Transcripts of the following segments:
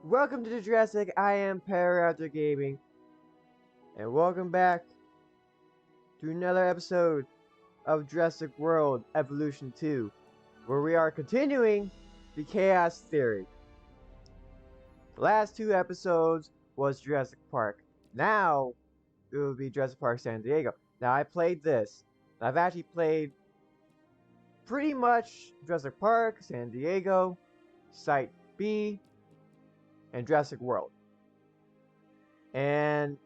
Welcome to the Jurassic. I am After Gaming, and welcome back to another episode of Jurassic World Evolution 2, where we are continuing the Chaos Theory. The last two episodes was Jurassic Park. Now it will be Jurassic Park San Diego. Now I played this. I've actually played pretty much Jurassic Park, San Diego, Site B, and Jurassic World. And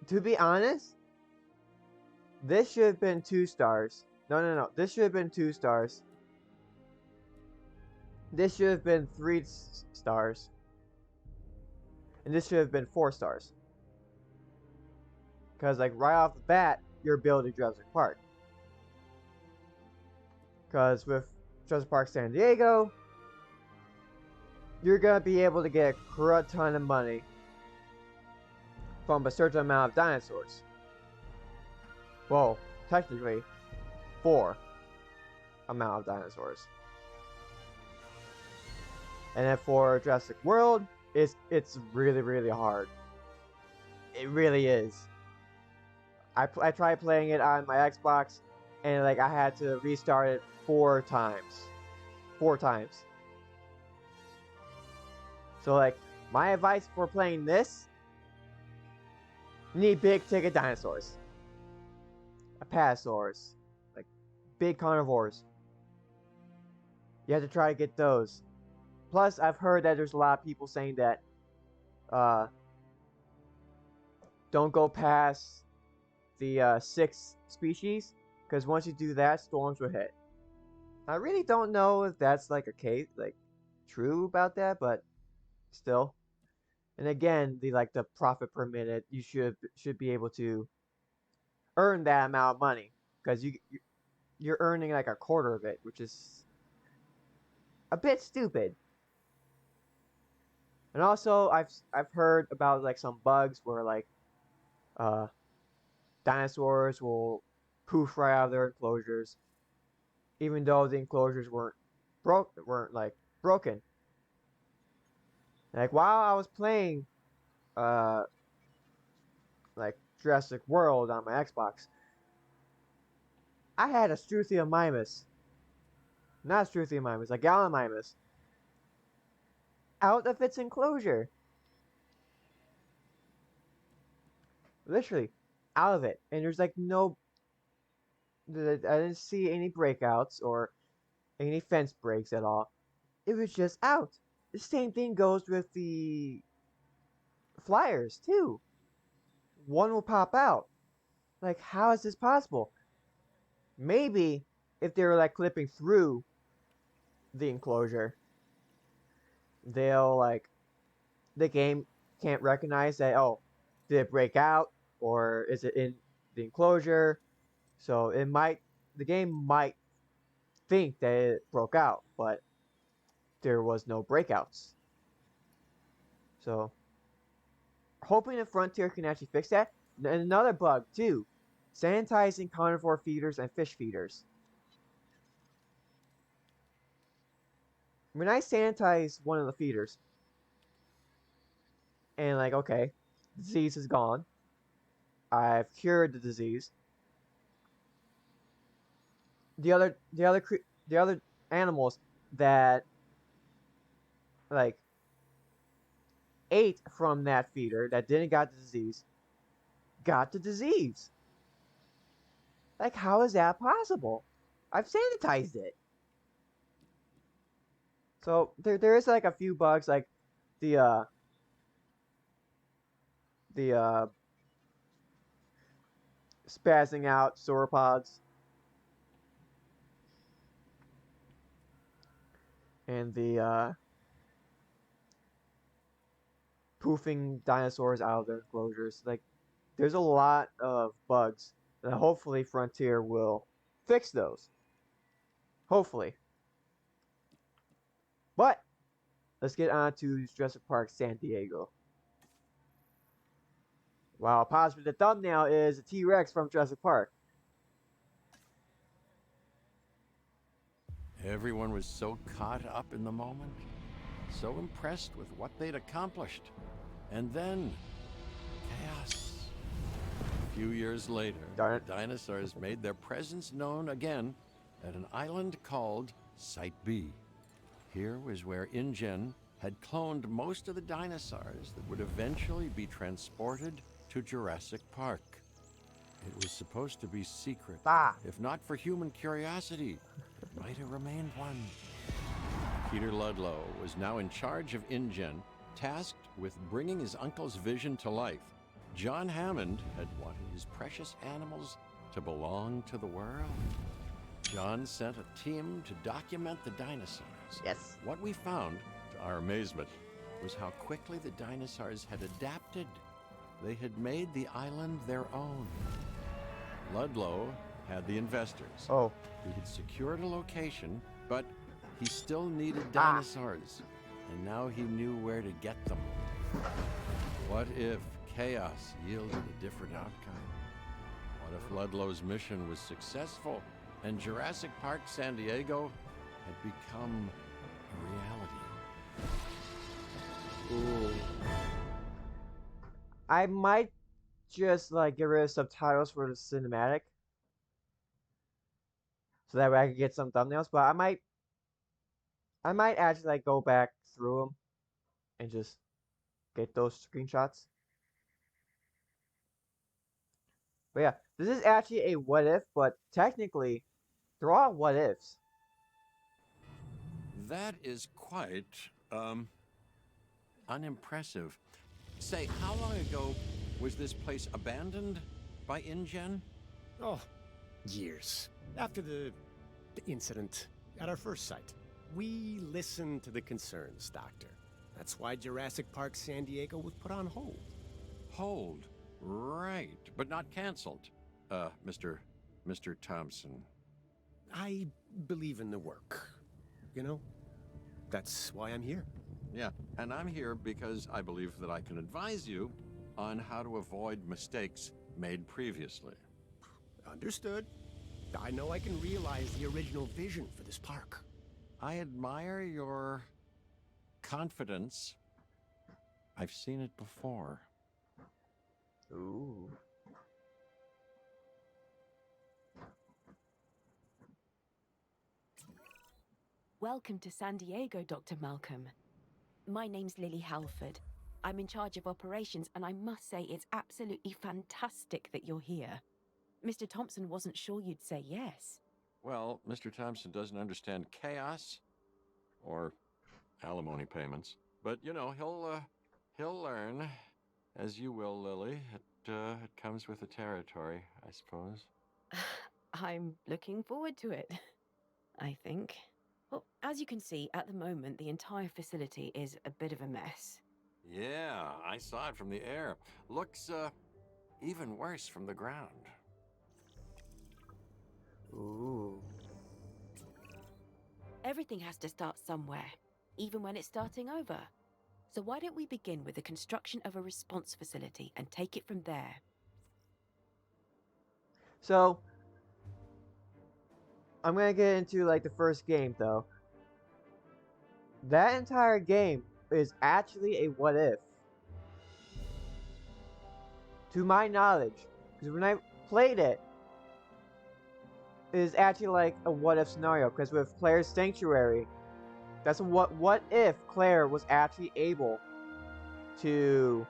to be honest, this should have been 2 stars. No. This should have been 2 stars. This should have been 3 stars. And this should have been 4 stars. Because, like, right off the bat, you're building Jurassic Park. Because with Jurassic Park San Diego, you're going to be able to get a crud ton of money from a certain amount of dinosaurs. Well, technically, 4 amount of dinosaurs. And then for Jurassic World, it's really hard. It really is. I tried playing it on my Xbox, and like I had to restart it 4 times. 4 times. So like, my advice for playing this, you need big ticket dinosaurs. Apatosaurs. Like, big carnivores. You have to try to get those. Plus, I've heard that there's a lot of people saying that don't go past the 6th species, because once you do that, storms will hit. I really don't know if that's like a case, like true about that, but still. And again, the profit per minute, you should be able to earn that amount of money, because you're earning like a quarter of it, which is a bit stupid. And also, I've heard about like some bugs where like dinosaurs will poof right out of their enclosures, even though the enclosures weren't broken. Like while I was playing like Jurassic World on my Xbox, I had a Struthiomimus. Not Struthiomimus, a Gallimimus out of its enclosure. Literally, out of it. And there's like no... I didn't see any breakouts or any fence breaks at all. It was just out. The same thing goes with the flyers, too. One will pop out. Like, how is this possible? Maybe if they were like clipping through the enclosure, they'll like... the game can't recognize that, oh, did it break out or is it in the enclosure? So the game might think that it broke out, but there was no breakouts. So hoping the Frontier can actually fix that. And another bug too, sanitizing carnivore feeders and fish feeders. When I sanitize one of the feeders, and like, okay, disease is gone, I've cured the disease. The other animals that like ate from that feeder that didn't got the disease. Like, how is that possible? I've sanitized it. So there is like a few bugs, like the uh the spazzing out sauropods and the poofing dinosaurs out of their enclosures. Like, there's a lot of bugs, and hopefully Frontier will fix those. Hopefully. But let's get on to Jurassic Park San Diego. Wow, possibly the thumbnail is a T-Rex from Jurassic Park. Everyone was so caught up in the moment, so impressed with what they'd accomplished. And then, chaos. A few years later, Darn the dinosaurs made their presence known again at an island called Site B. Here was where INGEN had cloned most of the dinosaurs that would eventually be transported to Jurassic Park. It was supposed to be secret. Ah. If not for human curiosity, it might have remained one. Peter Ludlow was now in charge of INGEN, tasked with bringing his uncle's vision to life. John Hammond had wanted his precious animals to belong to the world. John sent a team to document the dinosaurs. Yes. What we found, to our amazement, was how quickly the dinosaurs had adapted. They had made the island their own. Ludlow had the investors. Oh. He had secured a location, but he still needed dinosaurs. And now he knew where to get them. What if chaos yielded a different outcome? What if Ludlow's mission was successful and Jurassic Park San Diego had become a reality? Ooh. I might just like get rid of subtitles for the cinematic, so that way I can get some thumbnails. But I might actually like go back through them and just get those screenshots. But yeah, this is actually a what if, but technically, they're all what ifs. That is quite, unimpressive. Say, how long ago was this place abandoned by INGEN? Oh, years. After the incident at our first site. We listened to the concerns, Doctor. That's why Jurassic Park San Diego was put on hold. Hold. Right, but not canceled. Mr. Thompson. I believe in the work. You know? That's why I'm here. Yeah, and I'm here because I believe that I can advise you on how to avoid mistakes made previously. Understood. I know I can realize the original vision for this park. I admire your confidence. I've seen it before. Ooh. Welcome to San Diego, Dr. Malcolm. My name's Lily Halford. I'm in charge of operations, and I must say it's absolutely fantastic that you're here. Mr. Thompson wasn't sure you'd say yes. Well, Mr. Thompson doesn't understand chaos or alimony payments, but you know, he'll learn, as you will, Lily. It comes with the territory, I suppose. I'm looking forward to it, I think. Well, as you can see, at the moment, the entire facility is a bit of a mess. Yeah, I saw it from the air. Looks, even worse from the ground. Ooh. Everything has to start somewhere, even when it's starting over. So why don't we begin with the construction of a response facility and take it from there? So, I'm gonna get into like the first game though. That entire game is actually a what if. To my knowledge. Because when I played it, is actually like a what if scenario. Because with Claire's Sanctuary, that's what if Claire was actually able to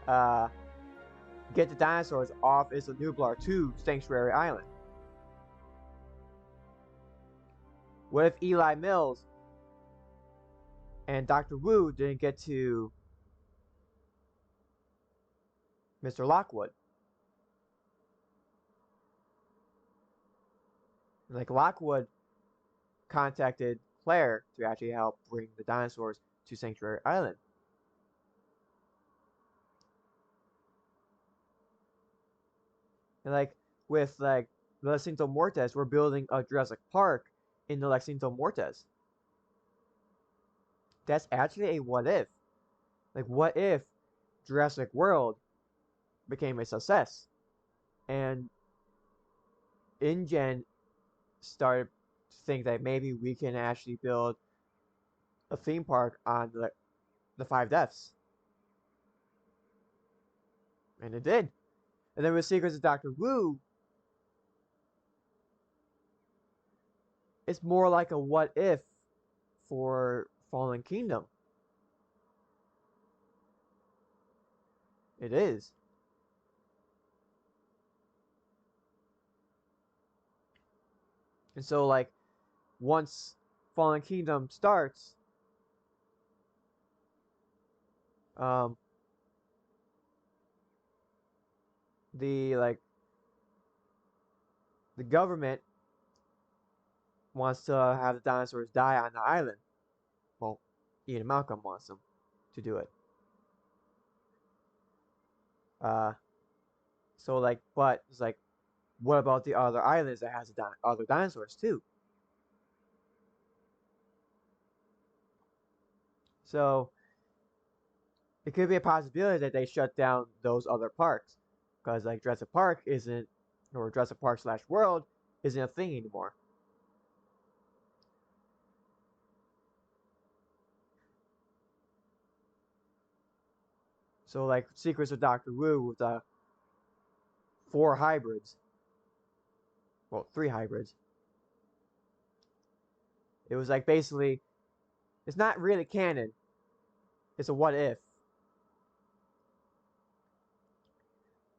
get the dinosaurs off Isla Nublar to Sanctuary Island. What if Eli Mills and Dr. Wu didn't get to Mr. Lockwood? Like Lockwood contacted Claire to actually help bring the dinosaurs to Sanctuary Island. And like with like Recinto Mortis, we're building a Jurassic Park in the Recinto Mortis. That's actually a what if. Like what if Jurassic World became a success and InGen started to think that maybe we can actually build a theme park on the Five Deaths. And it did. And then with Secrets of Dr. Wu, it's more like a what if for Fallen Kingdom. It is. And so, like, once Fallen Kingdom starts, um, the the government wants to have the dinosaurs die on the island. Well, Ian and Malcolm wants them to do it. Uh, so like, but it's like, what about the other islands that has other dinosaurs too? So it could be a possibility that they shut down those other parks, because like Jurassic Park isn't, or Jurassic Park slash World isn't a thing anymore. So like Secrets of Doctor Wu with the 4 hybrids, well 3 hybrids. It was like basically, it's not really canon. It's a what if.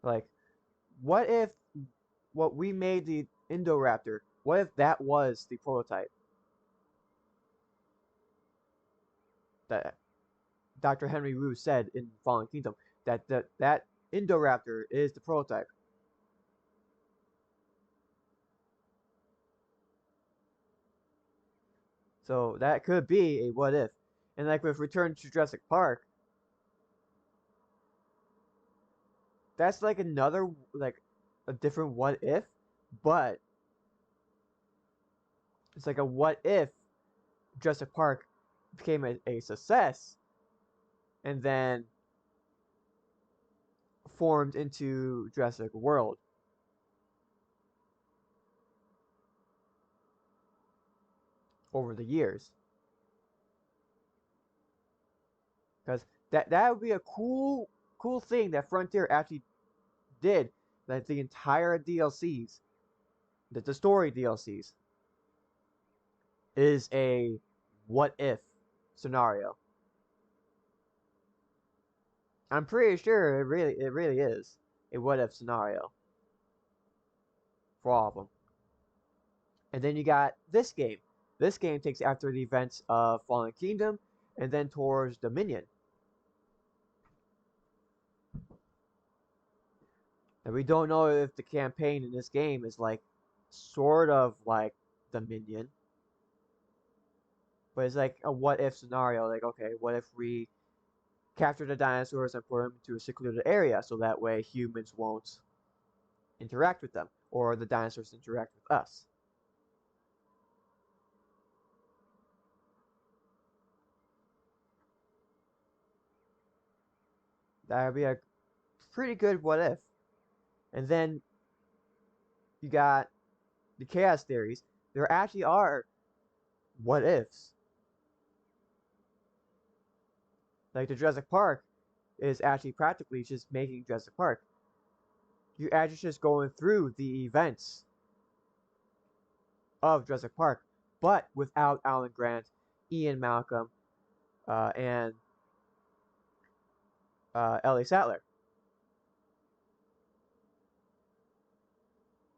Like, what if what we made the Indoraptor, what if that was the prototype? That Dr. Henry Wu said in Fallen Kingdom, that Indoraptor is the prototype. So that could be a what if. And like with Return to Jurassic Park, that's like another, like a different what if, but it's like a what if Jurassic Park became a success and then formed into Jurassic World. Over the years. Because that would be a cool thing that Frontier actually did. That the entire DLCs, the story DLCs, is a what if scenario. I'm pretty sure it really is a what if scenario for all of them. And then you got this game. This game takes after the events of Fallen Kingdom and then towards Dominion. And we don't know if the campaign in this game is like sort of like Dominion. But it's like a what if scenario. Like, okay, what if we capture the dinosaurs and put them into a secluded area so that way humans won't interact with them, or the dinosaurs interact with us? That would be a pretty good what if. And then you got the chaos theories. There actually are what ifs. Like the Jurassic Park is actually practically just making Jurassic Park. You're actually just going through the events of Jurassic Park, but without Alan Grant, Ian Malcolm, and Ellie Sattler.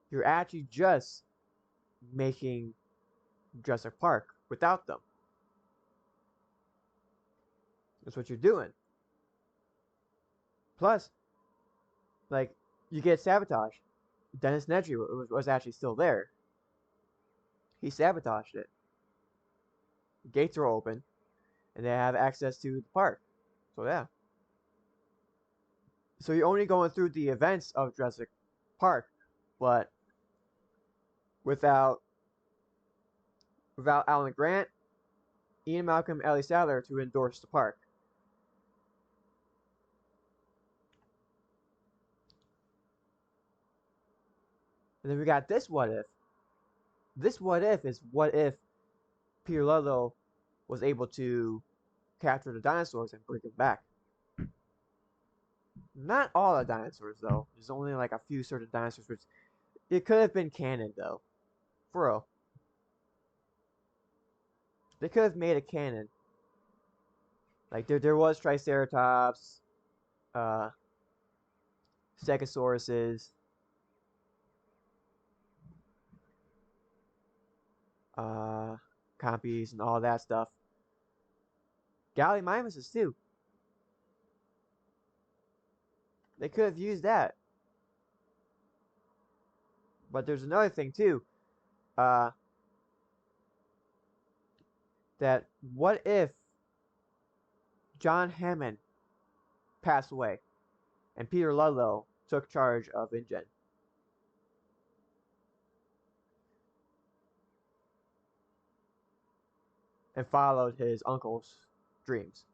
You're actually just making Jurassic Park without them. That's what you're doing. Plus, like, you get sabotage. Dennis Nedry was actually still there. He sabotaged it. The gates are open, and they have access to the park. So yeah. So you're only going through the events of Jurassic Park, but without Alan Grant, Ian Malcolm, Ellie Sattler to endorse the park. And then we got this what if. This what if is what if Peter Ludlow was able to capture the dinosaurs and bring them back. Not all the dinosaurs, though. There's only like a few certain dinosaurs, which it could have been canon, though. For real. They could have made a canon. Like, there was Triceratops, uh, Stegosauruses, uh, Compies, and all that stuff. Gallimimuses, too. They could have used that. But there's another thing, too. Uh, that what if John Hammond passed away and Peter Ludlow took charge of INGEN? And followed his uncle's dreams.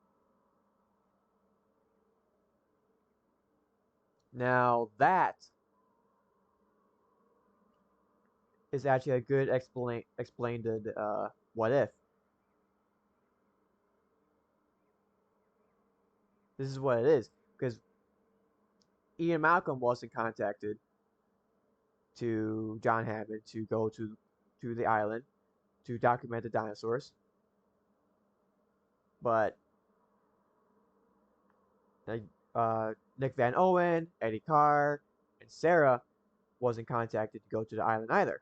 Now that is actually a good explained what if. This is what it is, because Ian Malcolm wasn't contacted to John Hammond to go to the island to document the dinosaurs, but Nick Van Owen, Eddie Carr, and Sarah wasn't contacted to go to the island either.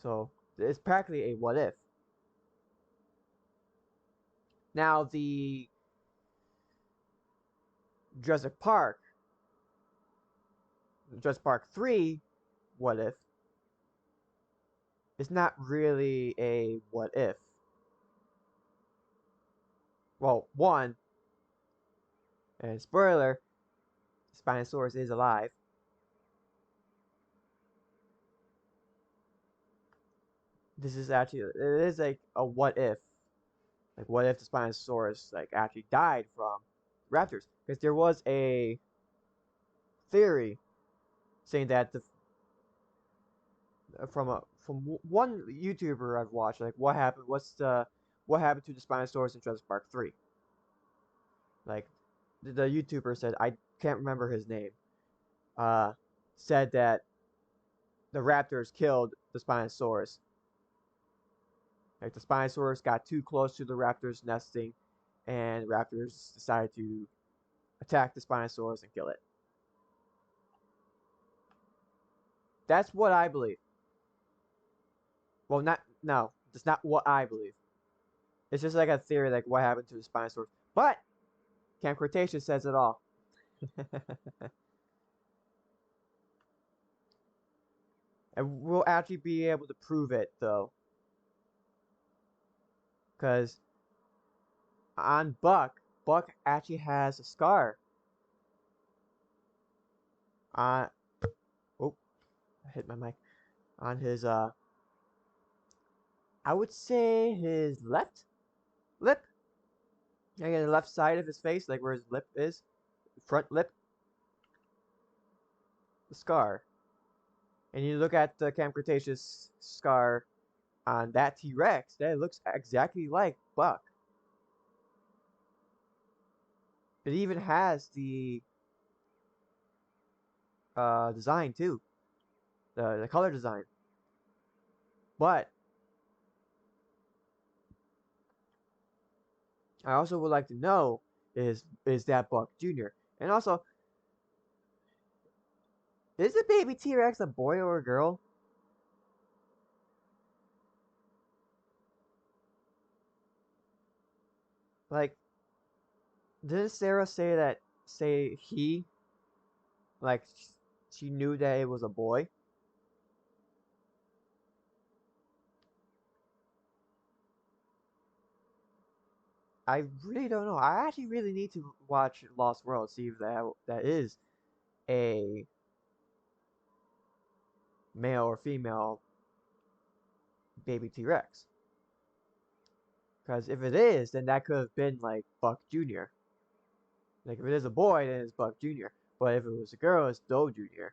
So it's practically a what if. Now the Jurassic Park 3 what if is not really a what if. Well, one, and spoiler, Spinosaurus is alive. This is actually, it is like a what if. Like, what if the Spinosaurus like actually died from raptors? Because there was a theory saying that from one YouTuber I've watched, like what happened to the Spinosaurus in Jurassic Park 3. Like the YouTuber said, I can't remember his name, said that the raptors killed the Spinosaurus. Like the Spinosaurus got too close to the raptors nesting, and raptors decided to attack the Spinosaurus and kill it. That's what I believe. Well, that's not what I believe. It's just like a theory, like what happened to the Spinosaurus. But Camp Cretaceous says it all. And we'll actually be able to prove it, though. Because on Buck actually has a scar. Oh, I hit my mic. On his, I would say his left lip. Yeah, the left side of his face, like where his lip is. Front lip. The scar. And you look at the Camp Cretaceous scar on that T-Rex, that looks exactly like Buck. It even has the design too, the color design. But I also would like to know is that Buck Jr. And also, is the baby T-Rex a boy or a girl? Like, didn't Sarah say he, like, she knew that it was a boy? I really don't know. I actually really need to watch Lost World, see if that is a male or female baby T-Rex. Because if it is, then that could have been like Buck Jr. Like if it is a boy, then it's Buck Jr. But if it was a girl, it's Doe Jr.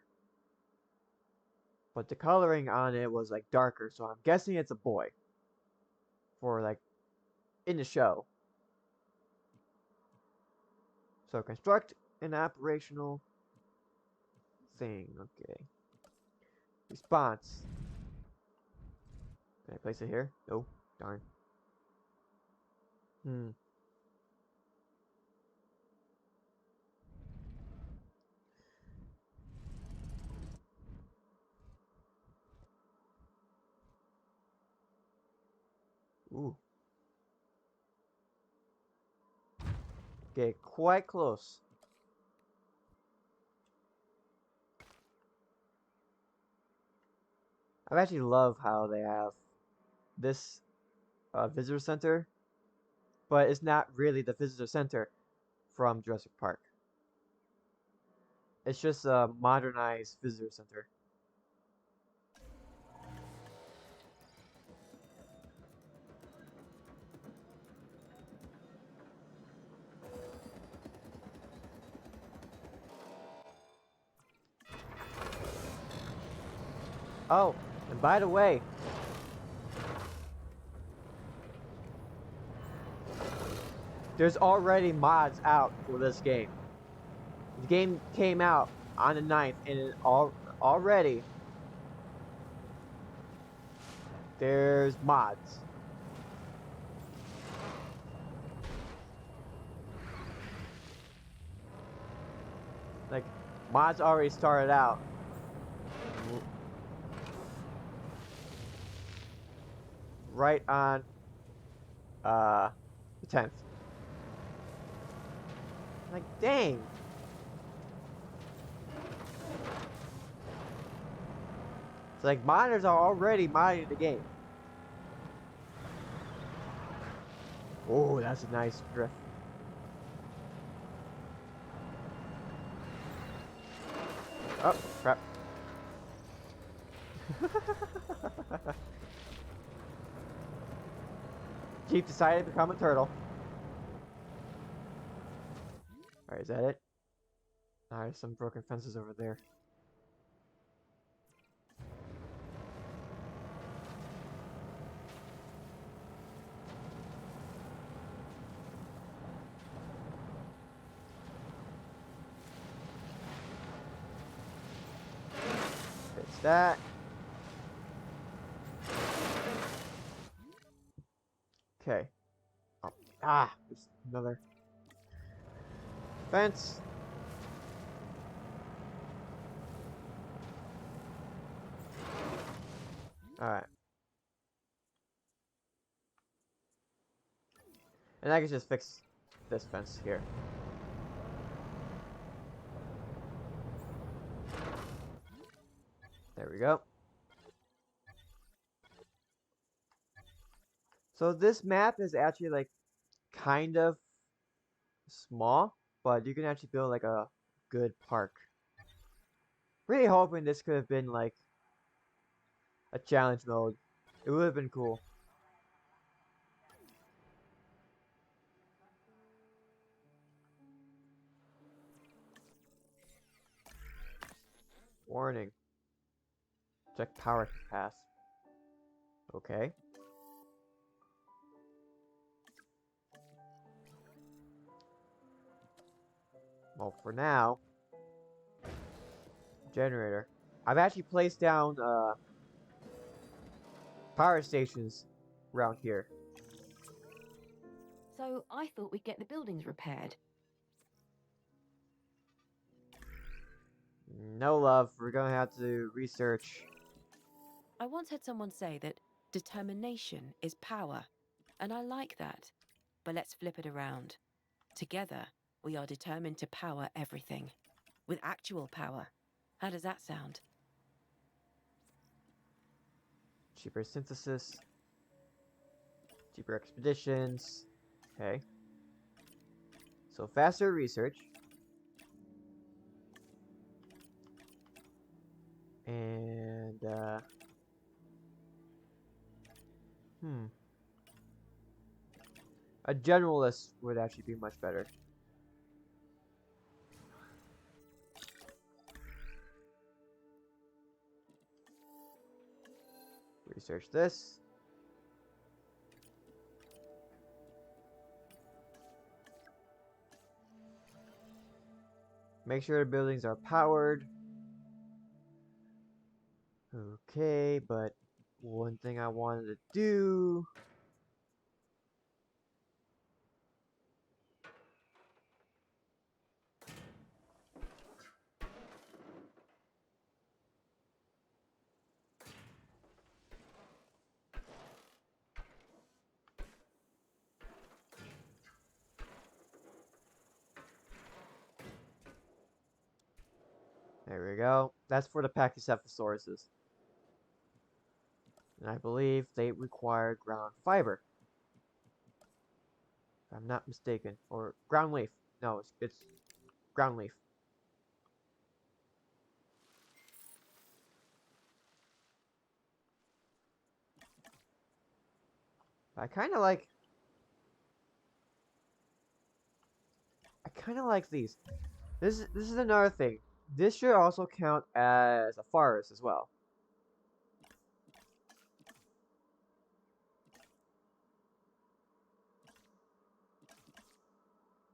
but the coloring on it was like darker, so I'm guessing it's a boy. For like in the show. So construct an operational thing. Okay. Response. Can I place it here? No. Darn. Hmm. Ooh. Okay, quite close. I actually love how they have this visitor center, but it's not really the visitor center from Jurassic Park. It's just a modernized visitor center. Oh, and by the way, there's already mods out for this game. The game came out on the 9th, and already there's mods. Like, mods already started out. Right on the 10th. Like, dang. It's like modders are already modding the game. Oh, that's a nice drift. Oh, crap. Jeep decided to become a turtle. Alright, is that it? Alright, some broken fences over there. Fix that. Okay. Oh, there's another fence. Alright. And I can just fix this fence here. There we go. So this map is actually like kind of small, but you can actually build like a good park. Really hoping this could have been like a challenge mode. It would have been cool. Warning. Check power path. Okay. Well, for now, generator. I've actually placed down power stations around here. So I thought we'd get the buildings repaired. No love, we're gonna have to research. I once heard someone say that determination is power, and I like that. But let's flip it around. Together, we are determined to power everything. With actual power. How does that sound? Cheaper synthesis. Cheaper expeditions. Okay. So faster research. And a generalist would actually be much better. Research this. Make sure the buildings are powered. Okay, but one thing I wanted to do. There we go. That's for the Pachycephalosauruses. And I believe they require ground fiber. If I'm not mistaken. Or ground leaf. No, it's ground leaf. I kind of like these. This is another thing. This should also count as a forest as well.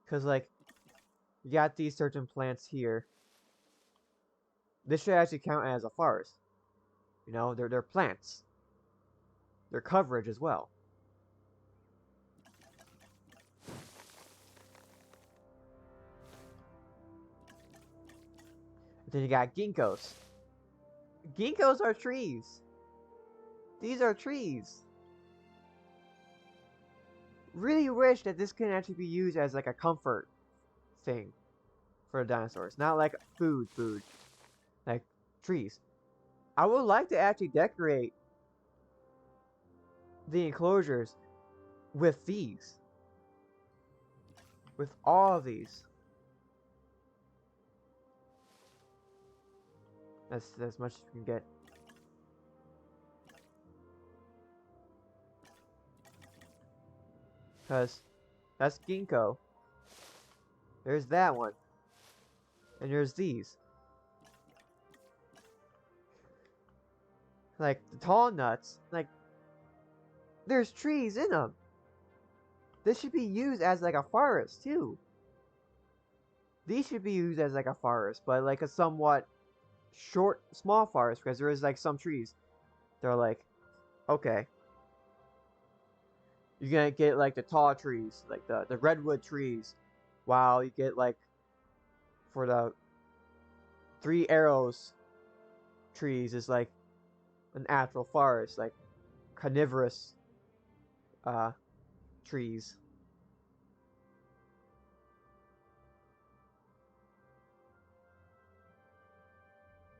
Cause like you got these certain plants here. This should actually count as a forest. You know, they're plants. They're coverage as well. Then you got ginkgos. Ginkgos are trees. These are trees. Really wish that this can actually be used as like a comfort thing for the dinosaurs. Not like food. Like trees. I would like to actually decorate the enclosures with these. With all of these. That's as much as you can get. Because that's ginkgo. There's that one. And there's these. Like the tall nuts. Like there's trees in them. This should be used as like a forest too. These should be used as like a forest, but like a somewhat small forest, because there is like some trees. They're like, okay, you're gonna get like the tall trees, like the redwood trees, while you get like for the 3 arrows trees is like an actual forest, like carnivorous trees.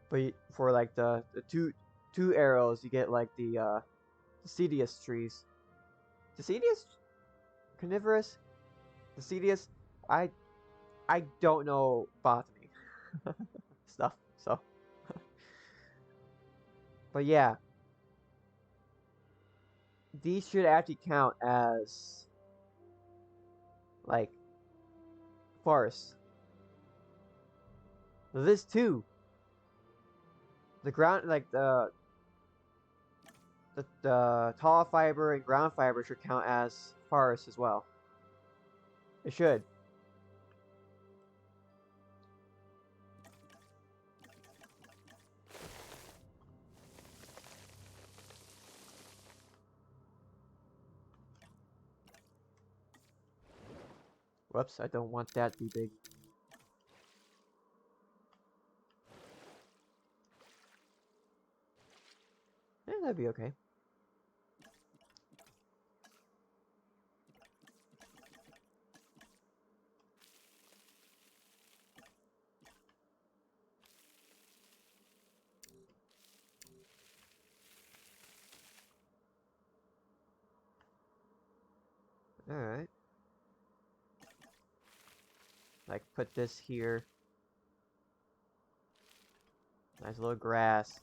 But for like the two arrows, you get like the deciduous trees. Deciduous? Carnivorous? Deciduous? I I don't know botany stuff, so. But yeah, these should actually count as like forests. This too. The ground, like the tall fiber and ground fiber should count as forests as well. It should. Whoops, I don't want that to be big. Yeah, that'd be okay. Alright. Like, put this here. Nice little grass.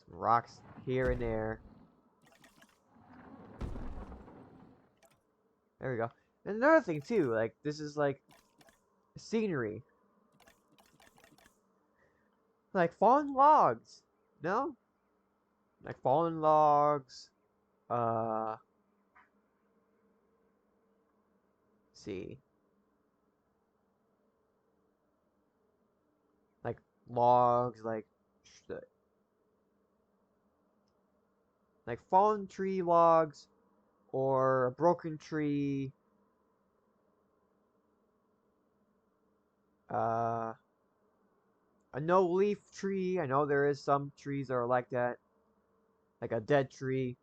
Some rocks here and there. There we go. And another thing too, like this is like scenery, like fallen logs. No, like fallen logs. Uh, see, like logs, like fallen tree logs or a broken tree. Uh, a no leaf tree. I know there is some trees that are like that, like a dead tree.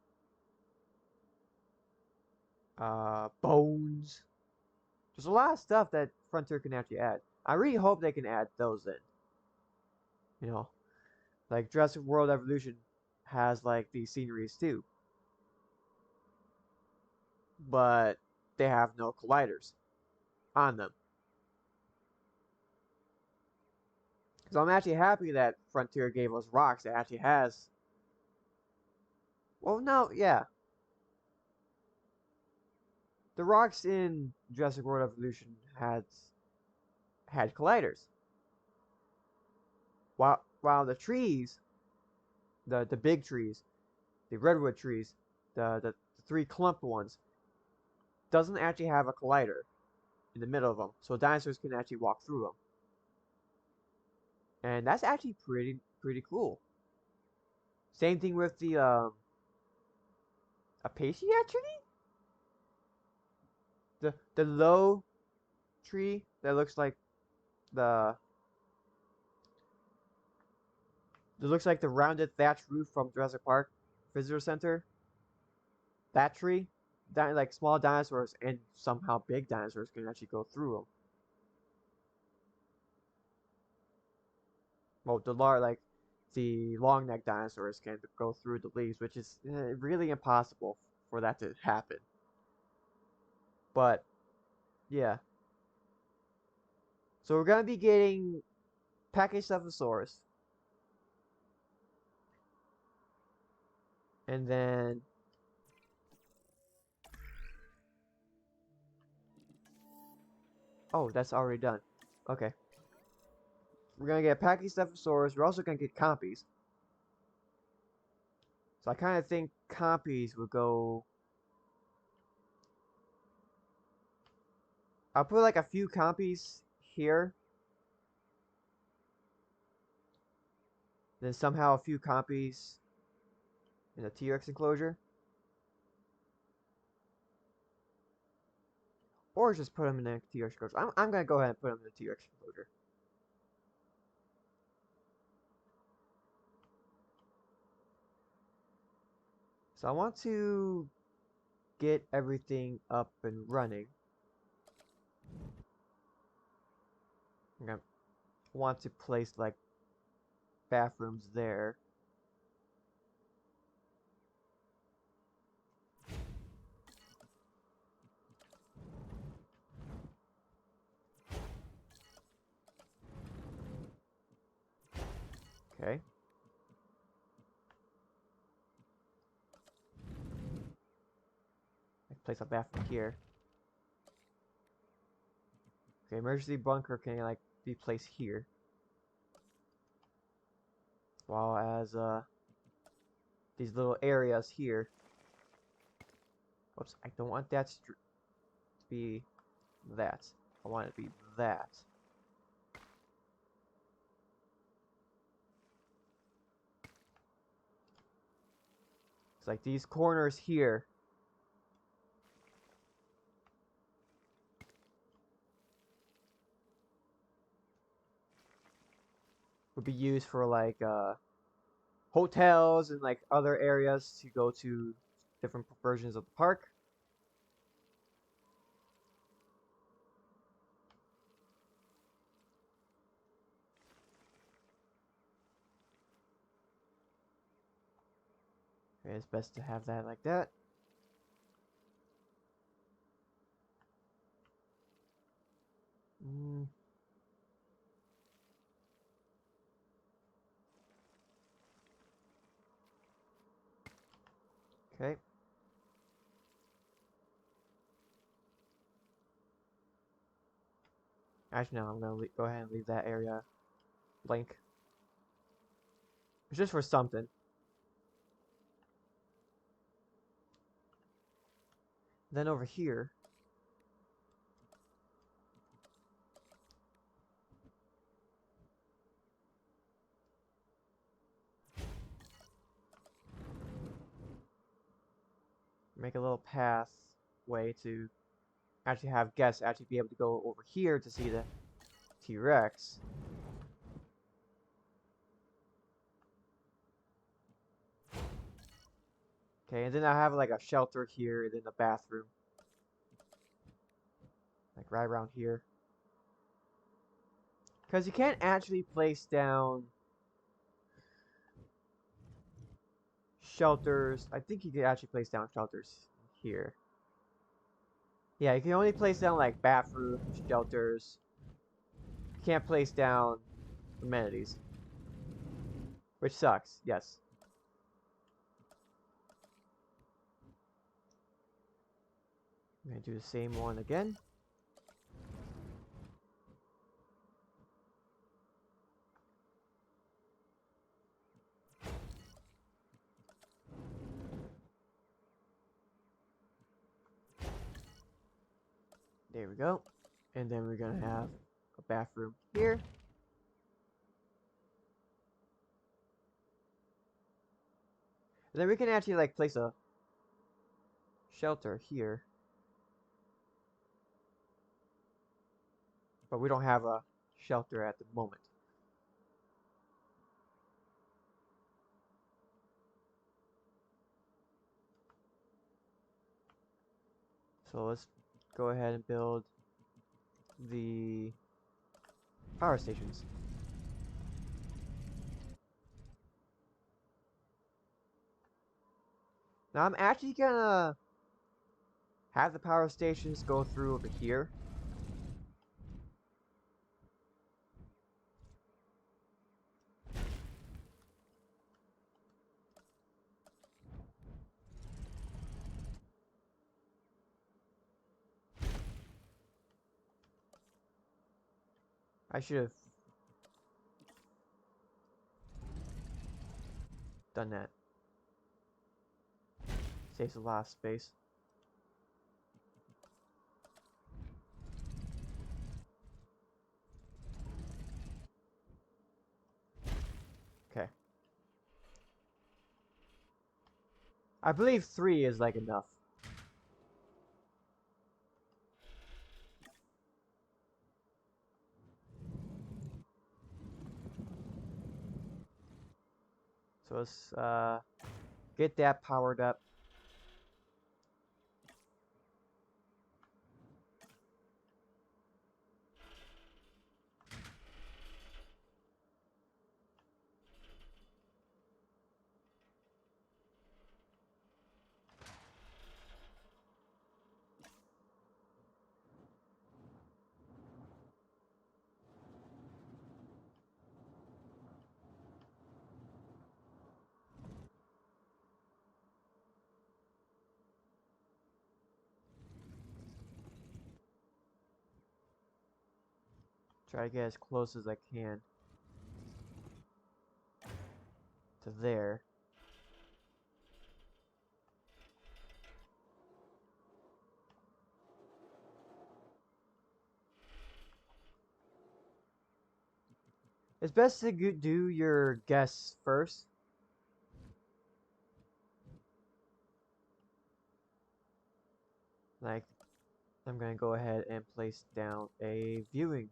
Bones. There's a lot of stuff that Frontier can actually add. I really hope they can add those in. You know, like Jurassic World Evolution has like these sceneries too, but they have no colliders on them. So I'm actually happy that Frontier gave us rocks that actually has. Well, no, yeah, the rocks in Jurassic World Evolution had colliders, while the trees, the big trees, the redwood trees, the three clump ones, doesn't actually have a collider in the middle of them, so dinosaurs can actually walk through them, and that's actually pretty cool. Same thing with the acacia tree, the low tree that looks like the the rounded thatch roof from Jurassic Park Visitor Center. That tree, like small dinosaurs and somehow big dinosaurs can actually go through them. Well, the long neck dinosaurs can go through the leaves, which is really impossible for that to happen. But yeah, so we're gonna be getting Pachycephalosaurus, and then oh, that's already done. Okay, we're gonna get Pachycephalosaurus. We're also gonna get Compies. So I kind of think Compies would go. I'll put like a few Compies here, then somehow a few Compies in the T-Rex enclosure. Or just put them in the T-Rex enclosure. I'm gonna go ahead and put them in the T-Rex enclosure. So I want to get everything up and running. I'm gonna want to place like bathrooms there. Okay. I place a bathroom here. Okay, emergency bunker can like be placed here. While as these little areas here. Oops, I don't want that to be that. I want it to be that. It's like these corners here would be used for like hotels and like other areas to go to different versions of the park. Okay, it's best to have that like that. Mm. Okay. Actually, no, I'm gonna go ahead and leave that area blank. It's just for something. Then over here, make a little pathway to actually have guests actually be able to go over here to see the T-Rex. Okay, and then I have like a shelter here and then a bathroom. Like right around here. Because you can't actually place down shelters. I think you can actually place down shelters here. Yeah, you can only place down like bathrooms, shelters. You can't place down amenities. Which sucks, yes. I'm gonna do the same one again. There we go. And then we're gonna have a bathroom here. And then we can actually like place a shelter here. But we don't have a shelter at the moment. So let's go ahead and build the power stations. Now I'm actually gonna have the power stations go through over here. I should have done that. Saves a lot of space. Okay. I believe 3 is like enough. So let's get that powered up. Try to get as close as I can to there. It's best to do your guests first. Like, I'm gonna go ahead and place down a viewing.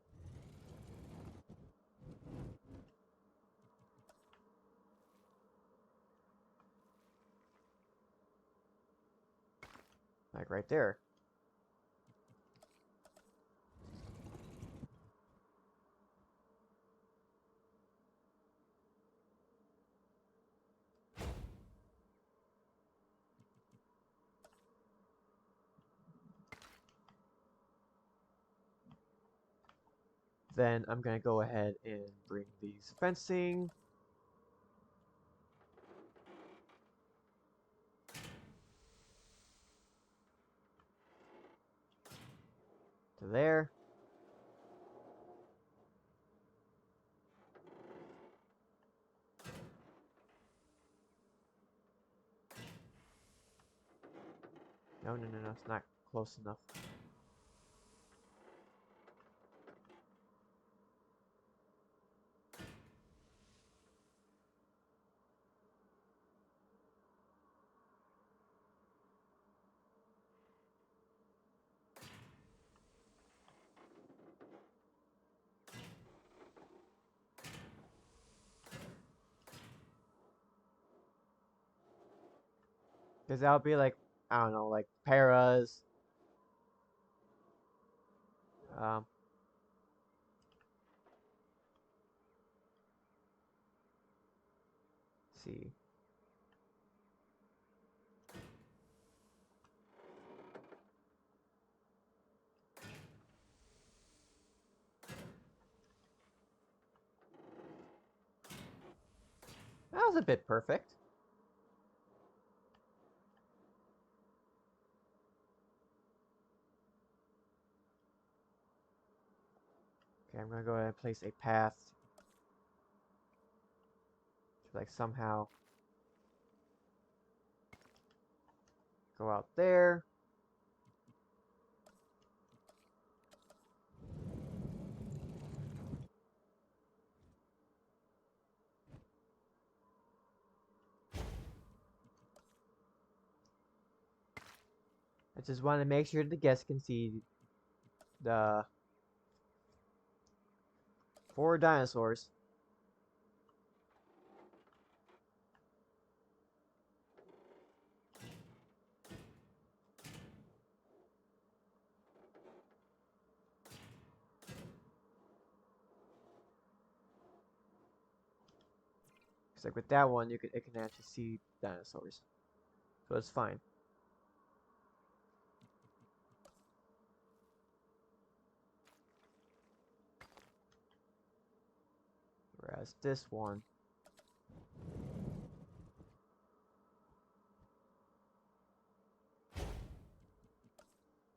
Like right there. Then I'm gonna go ahead and bring these fencing to there. No, no, no, no, it's not close enough. Because that would be like, I don't know, like paras. Um, see. That was a bit perfect. Okay, I'm gonna go ahead and place a path to like somehow go out there. I just want to make sure the guests can see the 4 dinosaurs. Because like with that one, it can actually see dinosaurs, so it's fine. Whereas this one,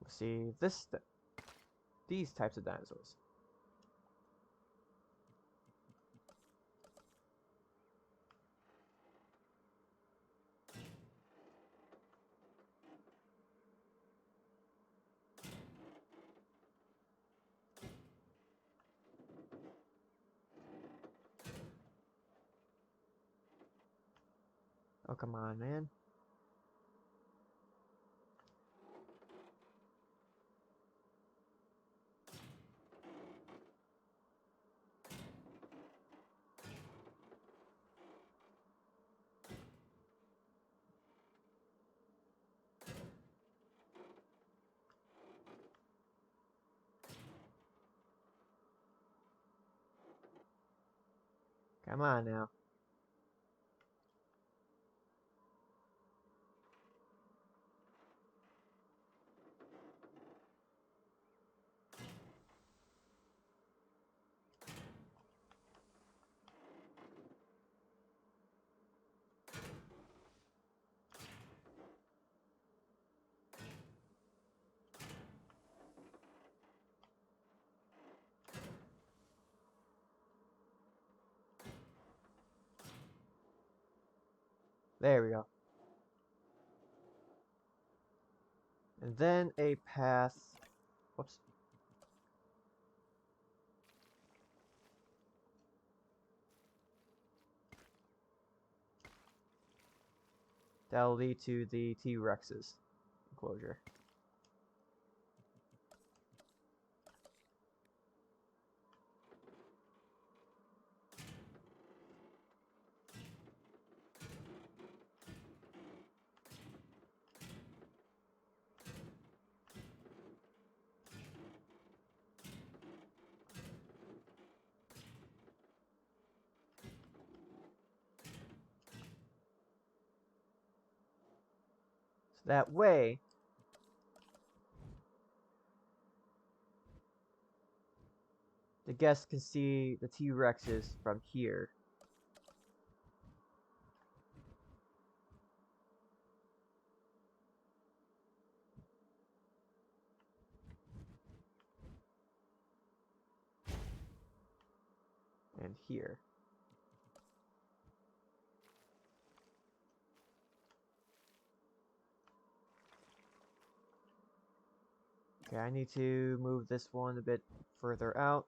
we'll see these types of dinosaurs. Oh, come on, man. Come on now. There we go. And then a path. Whoops. That'll lead to the T-Rex's enclosure. So that way, the guests can see the T-Rexes from here. And here. Okay, I need to move this one a bit further out.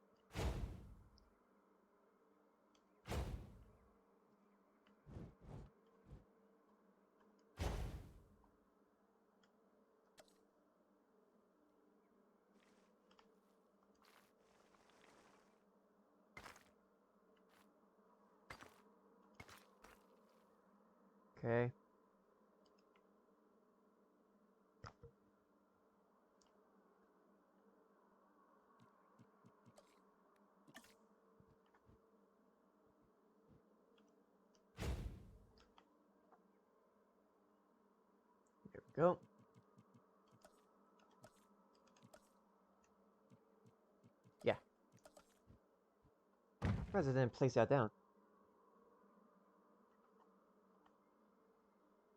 Okay. There we go. Yeah. Surprised I didn't place that down.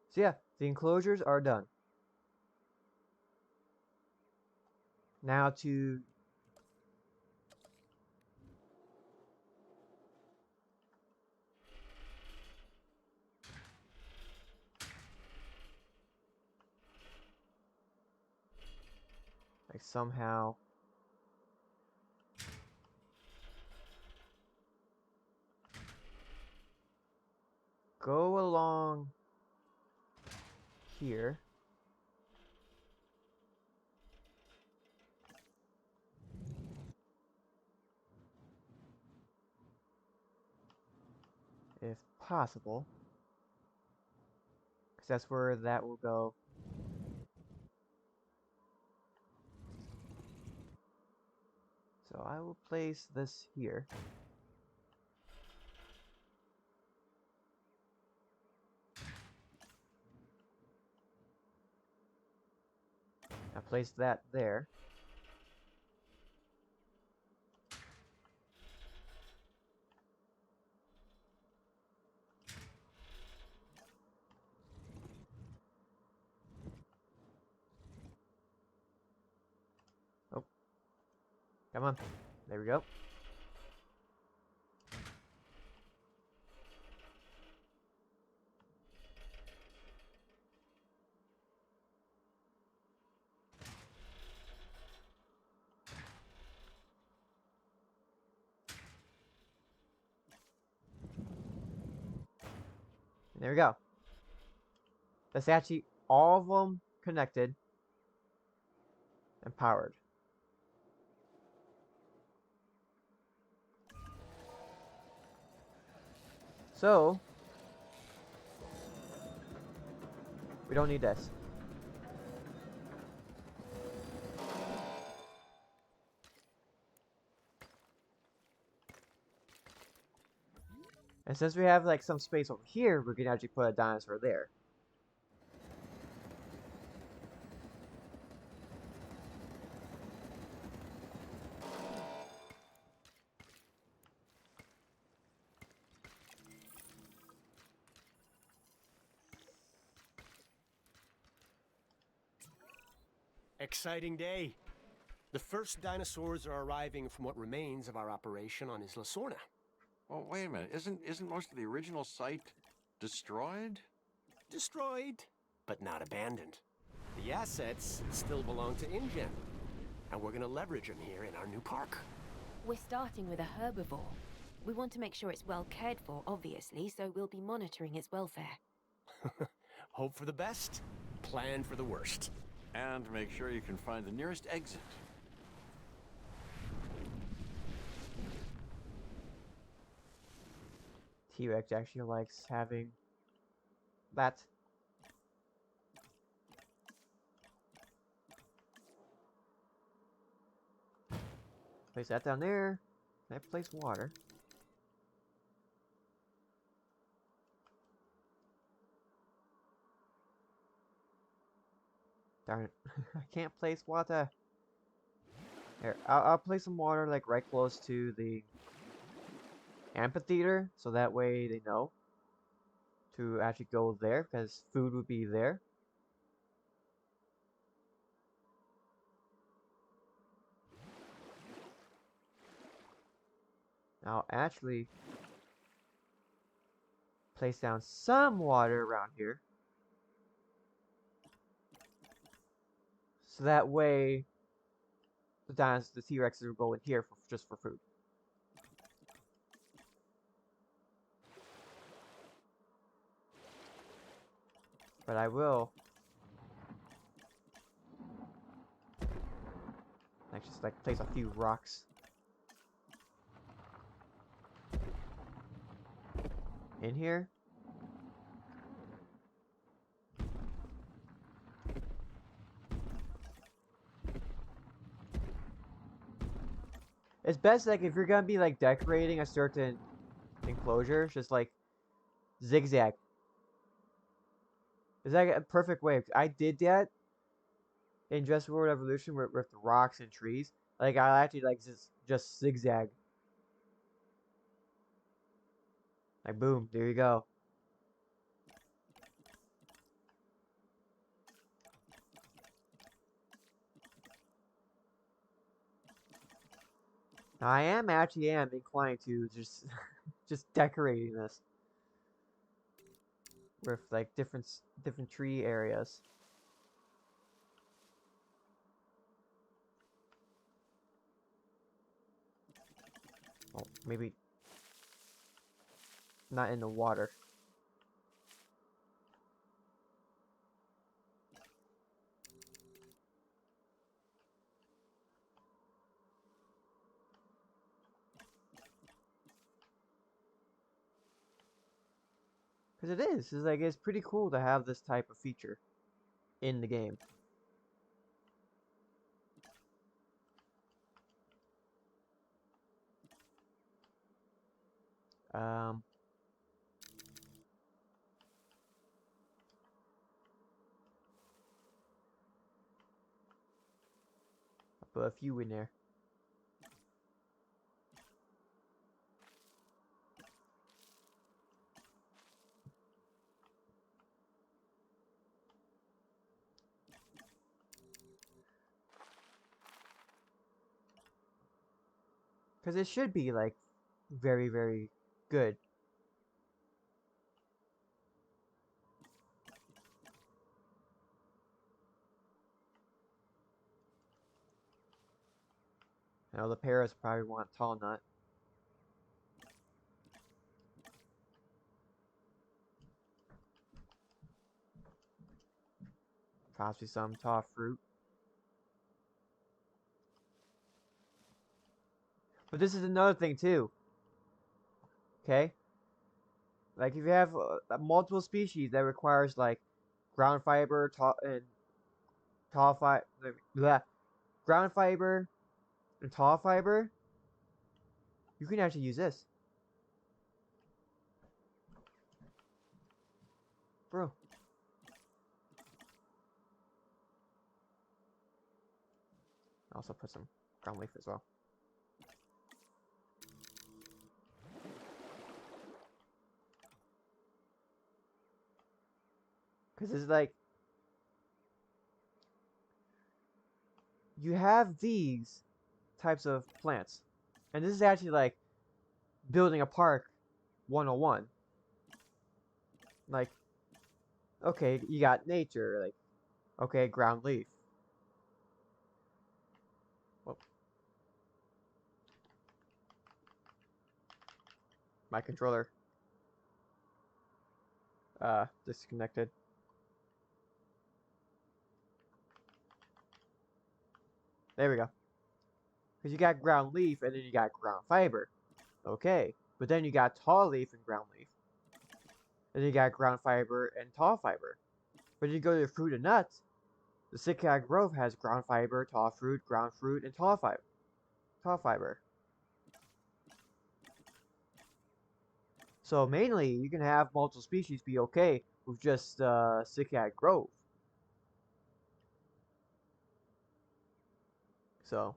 So yeah, the enclosures are done. Now to like somehow go along here. If possible. Because that's where that will go. So I will place this here. I place that there. Oh, come on. There we go. There we go. That's actually all of them connected and powered. So, we don't need this. And since we have like some space over here, we can actually put a dinosaur there. Exciting day. The first dinosaurs are arriving from what remains of our operation on Isla Sorna. Well, wait a minute. Isn't most of the original site destroyed? Destroyed, but not abandoned. The assets still belong to INGEN, and we're gonna leverage them here in our new park. We're starting with a herbivore. We want to make sure it's well cared for, obviously, so we'll be monitoring its welfare. Hope for the best, plan for the worst. And make sure you can find the nearest exit. T-Rex actually likes having that. Place that down there. Can I place water? Darn it. I can't place water. Here, I'll place some water like right close to the amphitheater, so that way they know to actually go there, because food would be there. I'll actually place down some water around here. So that way the T-Rexes will go in here for just for food. But I will like just like place a few rocks in here. It's best like if you're gonna be like decorating a certain enclosure, just like zigzag. It's like a perfect way. I did that in Jurassic World Evolution with the rocks and trees. Like I actually like just zigzag. Like boom, there you go. Now, I am inclined to just just decorating this with like different tree areas. Oh, maybe not in the water. Because it is. It's like it's pretty cool to have this type of feature in the game. Um, I'll put a few in there. Because it should be like very, very good. I know the parrots probably want tall nut. Possibly some tall fruit. But this is another thing too. Okay? Like if you have multiple species that requires like ground fiber, tall fiber, ground fiber and tall fiber, you can actually use this. Bro. Also put some ground leaf as well. Because it's like you have these types of plants. And this is actually like building a park 101. Like, okay, you got nature, like, okay, ground leaf. Well, my controller disconnected. There we go. Because you got ground leaf and then you got ground fiber. Okay. But then you got tall leaf and ground leaf. And then you got ground fiber and tall fiber. But you go to fruit and nuts, the Sitka Grove has ground fiber, tall fruit, ground fruit, and tall fiber. Tall fiber. So mainly, you can have multiple species be okay with just Sitka Grove. So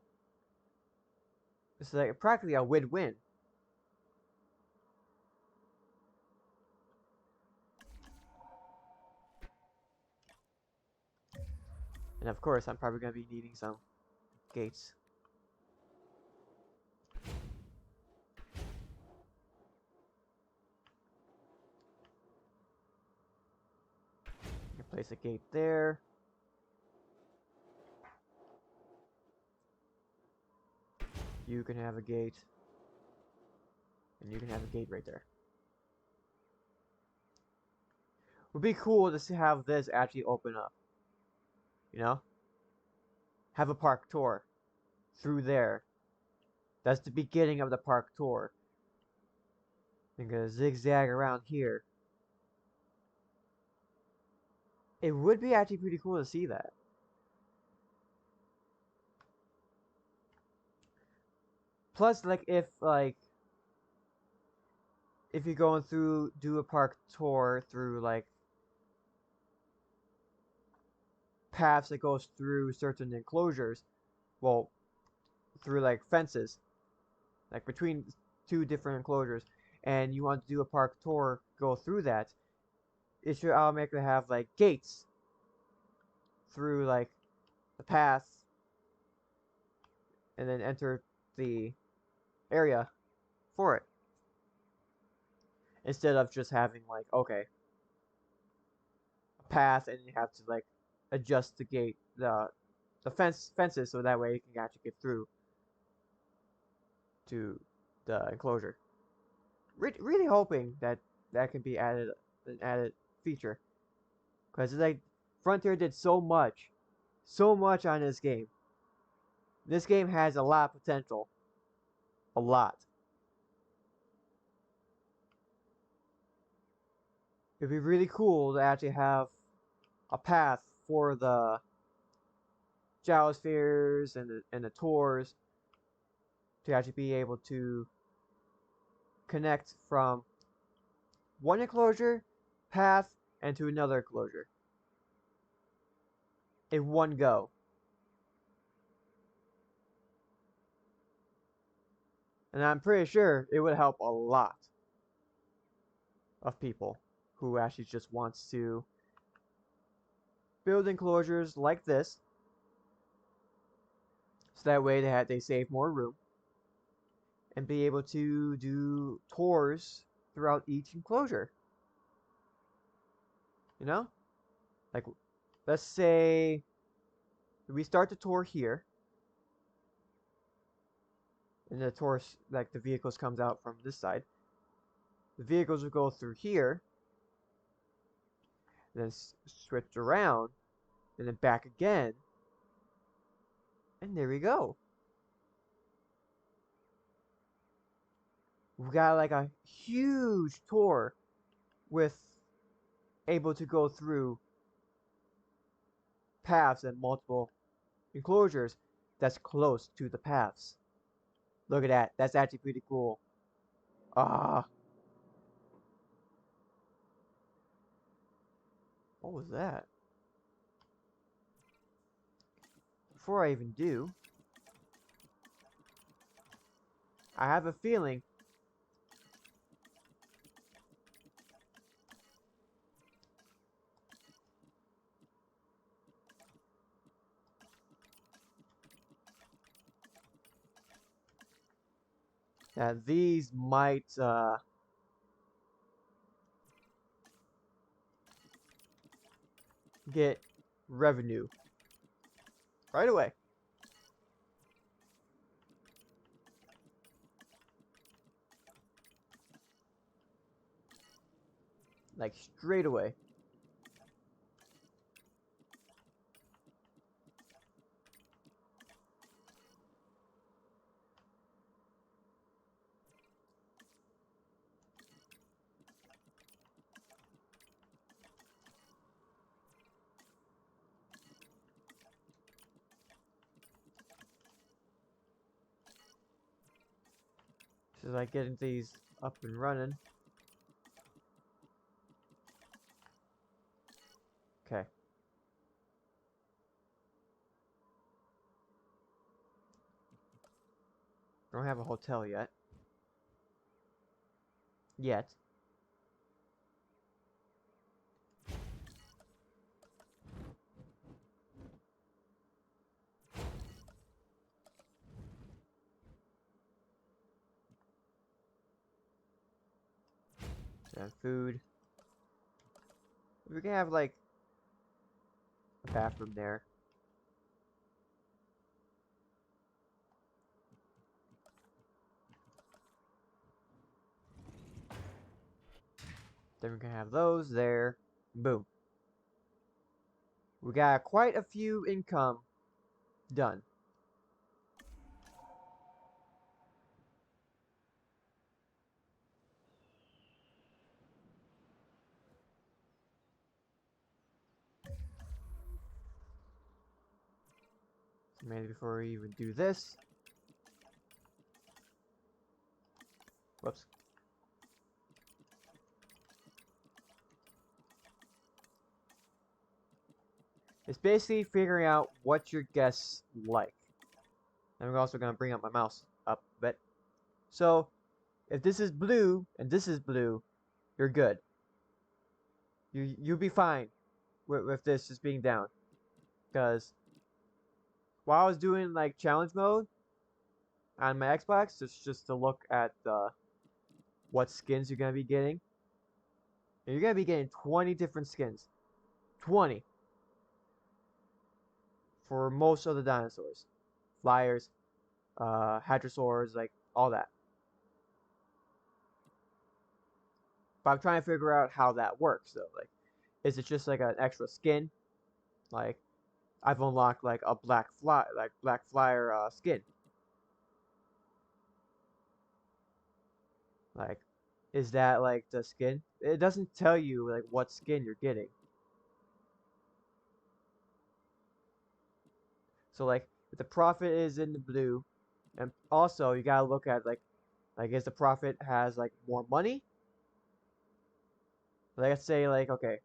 it's like practically a win-win. And of course, I'm probably gonna be needing some gates. Place a gate there. You can have a gate. And you can have a gate right there. Would be cool to see have this actually open up. You know? Have a park tour through there. That's the beginning of the park tour. I'm gonna zigzag around here. It would be actually pretty cool to see that. Plus, like if you're going through do a park tour through like paths that goes through certain enclosures, well, through like fences, like between two different enclosures, and you want to do a park tour, go through that, it should automatically have like gates through like the path, and then enter the area for it. Instead of just having like, okay, a path and you have to like adjust the gate the fences so that way you can actually get through to the enclosure. Really hoping that that can be added an added feature, because like Frontier did so much on this game. This game has a lot of potential, a lot. It'd be really cool to actually have a path for the gyrospheres and the tours to actually be able to connect from one enclosure path and to another enclosure in one go. And I'm pretty sure it would help a lot of people who actually just wants to build enclosures like this, so that way they save more room and be able to do tours throughout each enclosure. You know? Like, let's say we start the tour here, and the tour, like the vehicles comes out from this side. The vehicles will go through here, then switch around, and then back again, and there we go. We got like a huge tour with able to go through paths and multiple enclosures that's close to the paths. Look at that. That's actually pretty cool. Ah. What was that? Before I even do, I have a feeling that these might get revenue right away. Like straight away. Just like getting these up and running. Okay. Don't have a hotel yet. Yet. And food. We can have like a bathroom there. Then we can have those there. Boom. We got quite a few income done. So maybe before we even do this. Whoops. It's basically figuring out what your guests like. And we're also going to bring up my mouse up a bit. So, if this is blue and this is blue, you're good. You'll be fine with this just being down. Because while I was doing like challenge mode on my Xbox, just to look at what skins you're going to be getting. And you're going to be getting 20 different skins. 20. For most of the dinosaurs. Flyers, hadrosaurs, like all that. But I'm trying to figure out how that works though. Like, is it just like an extra skin? Like, I've unlocked like a black flyer skin. Like, is that like the skin? It doesn't tell you like what skin you're getting. So like, if the Prophet is in the blue, and also you gotta look at like is the Prophet has like more money? Like, let's say like, okay,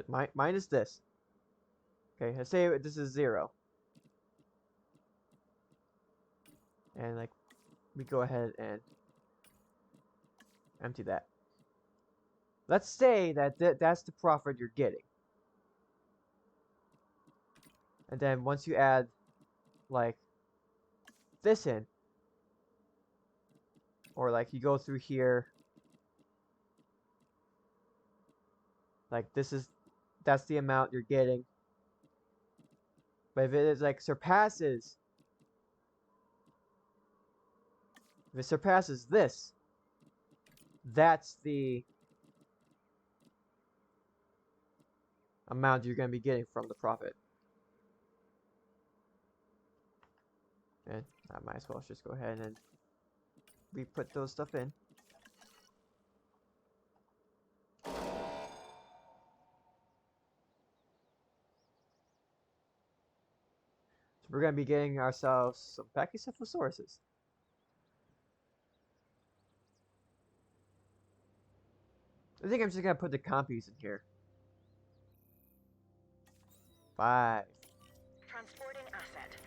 mine is this. Okay, let's say this is 0. And like, we go ahead and empty that. Let's say that that's the Prophet you're getting. And then once you add like this in, or like you go through here, like that's the amount you're getting. But if it is like surpasses, if it surpasses this, that's the amount you're going to be getting from the Prophet. And I might as well just go ahead and re-put those stuff in. So we're going to be getting ourselves some Pachycephalosauruses. I think I'm just going to put the compies in here. 5. Transporting asset.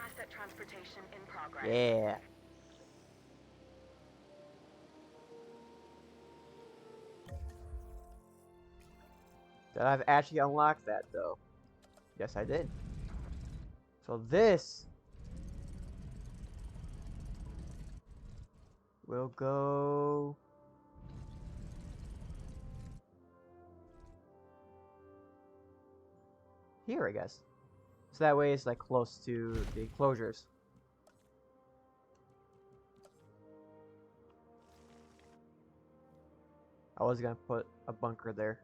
Asset transportation in progress. Yeah. Did I've actually unlocked that though? Yes, I did. So this will go here, I guess. So that way it's like close to the enclosures. I was gonna put a bunker there.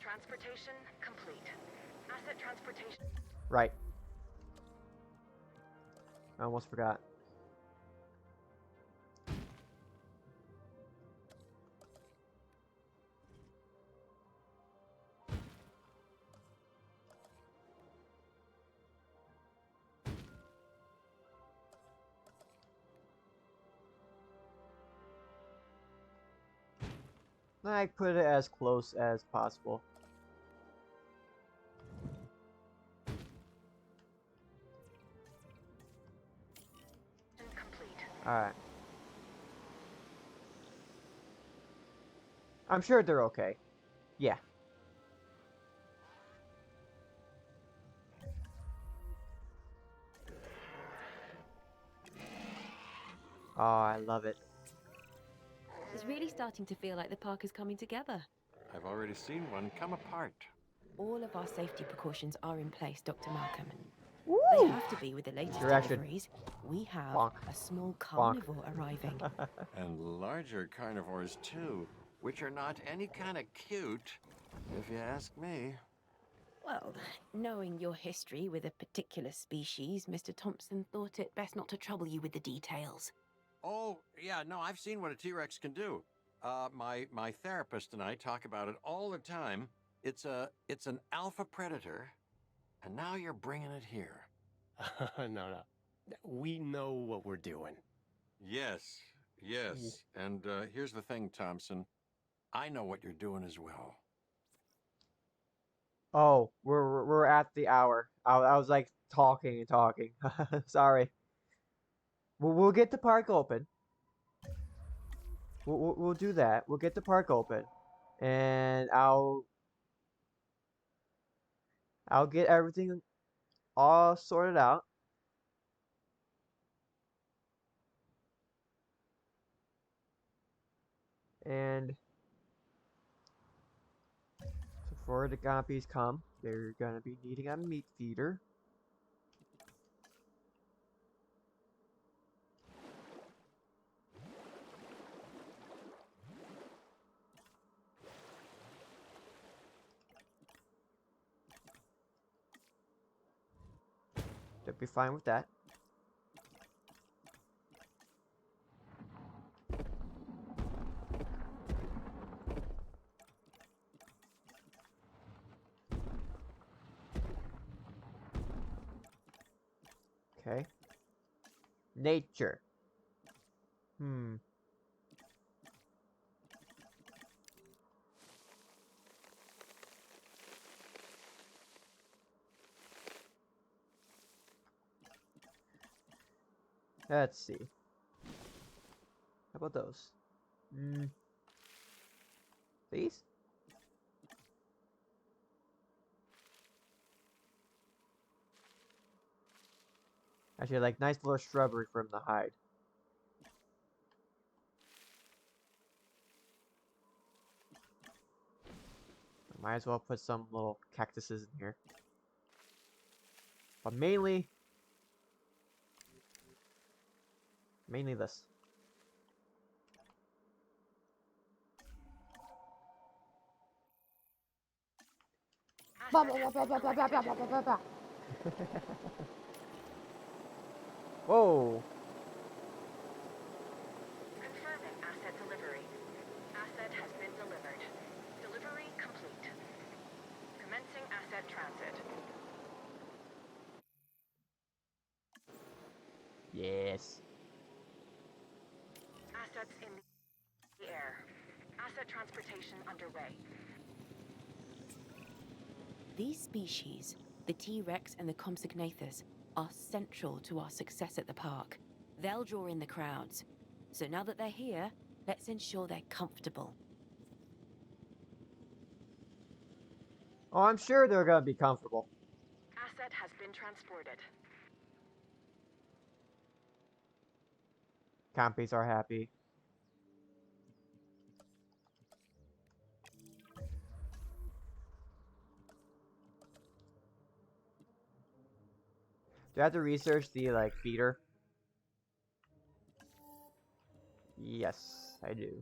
Transportation complete. Asset transportation. Right. I almost forgot. I put it as close as possible. Complete. Alright. I'm sure they're okay. Yeah. Oh, I love it. It's really starting to feel like the park is coming together. I've already seen one come apart. All of our safety precautions are in place, Dr. Malcolm. They Woo! have to be with the latest Direction. deliveries. We have Bonk. a small Bonk. carnivore arriving. And larger carnivores, too, which are not any kind of cute, if you ask me. Well, knowing your history with a particular species, Mr. Thompson thought it best not to trouble you with the details. Oh, yeah, no, I've seen what a T-Rex can do. My therapist and I talk about it all the time. It's an alpha predator, and now you're bringing it here. No. We know what we're doing. Yes, yes. And here's the thing, Thompson. I know what you're doing as well. Oh, we're at the hour. I was like talking and talking. Sorry. We'll get the park open. We'll do that. We'll get the park open, and I'll get everything all sorted out. And before the guppies come, they're gonna be needing a meat feeder. They'll be fine with that. Okay. Nature. Hmm. Let's see. How about those? These? Actually, like nice little shrubbery from the hide. Might as well put some little cactuses in here. But mainly this. Whoa! Confirming asset delivery. Asset has been delivered. Delivery complete. Commencing asset transit. Yes. Assets in the air. Asset transportation underway. These species, the T-Rex and the Compsognathus, are central to our success at the park. They'll draw in the crowds. So now that they're here, let's ensure they're comfortable. Oh, I'm sure they're gonna be comfortable. Asset has been transported. Compies are happy. Do I have to research the like feeder? Yes, I do.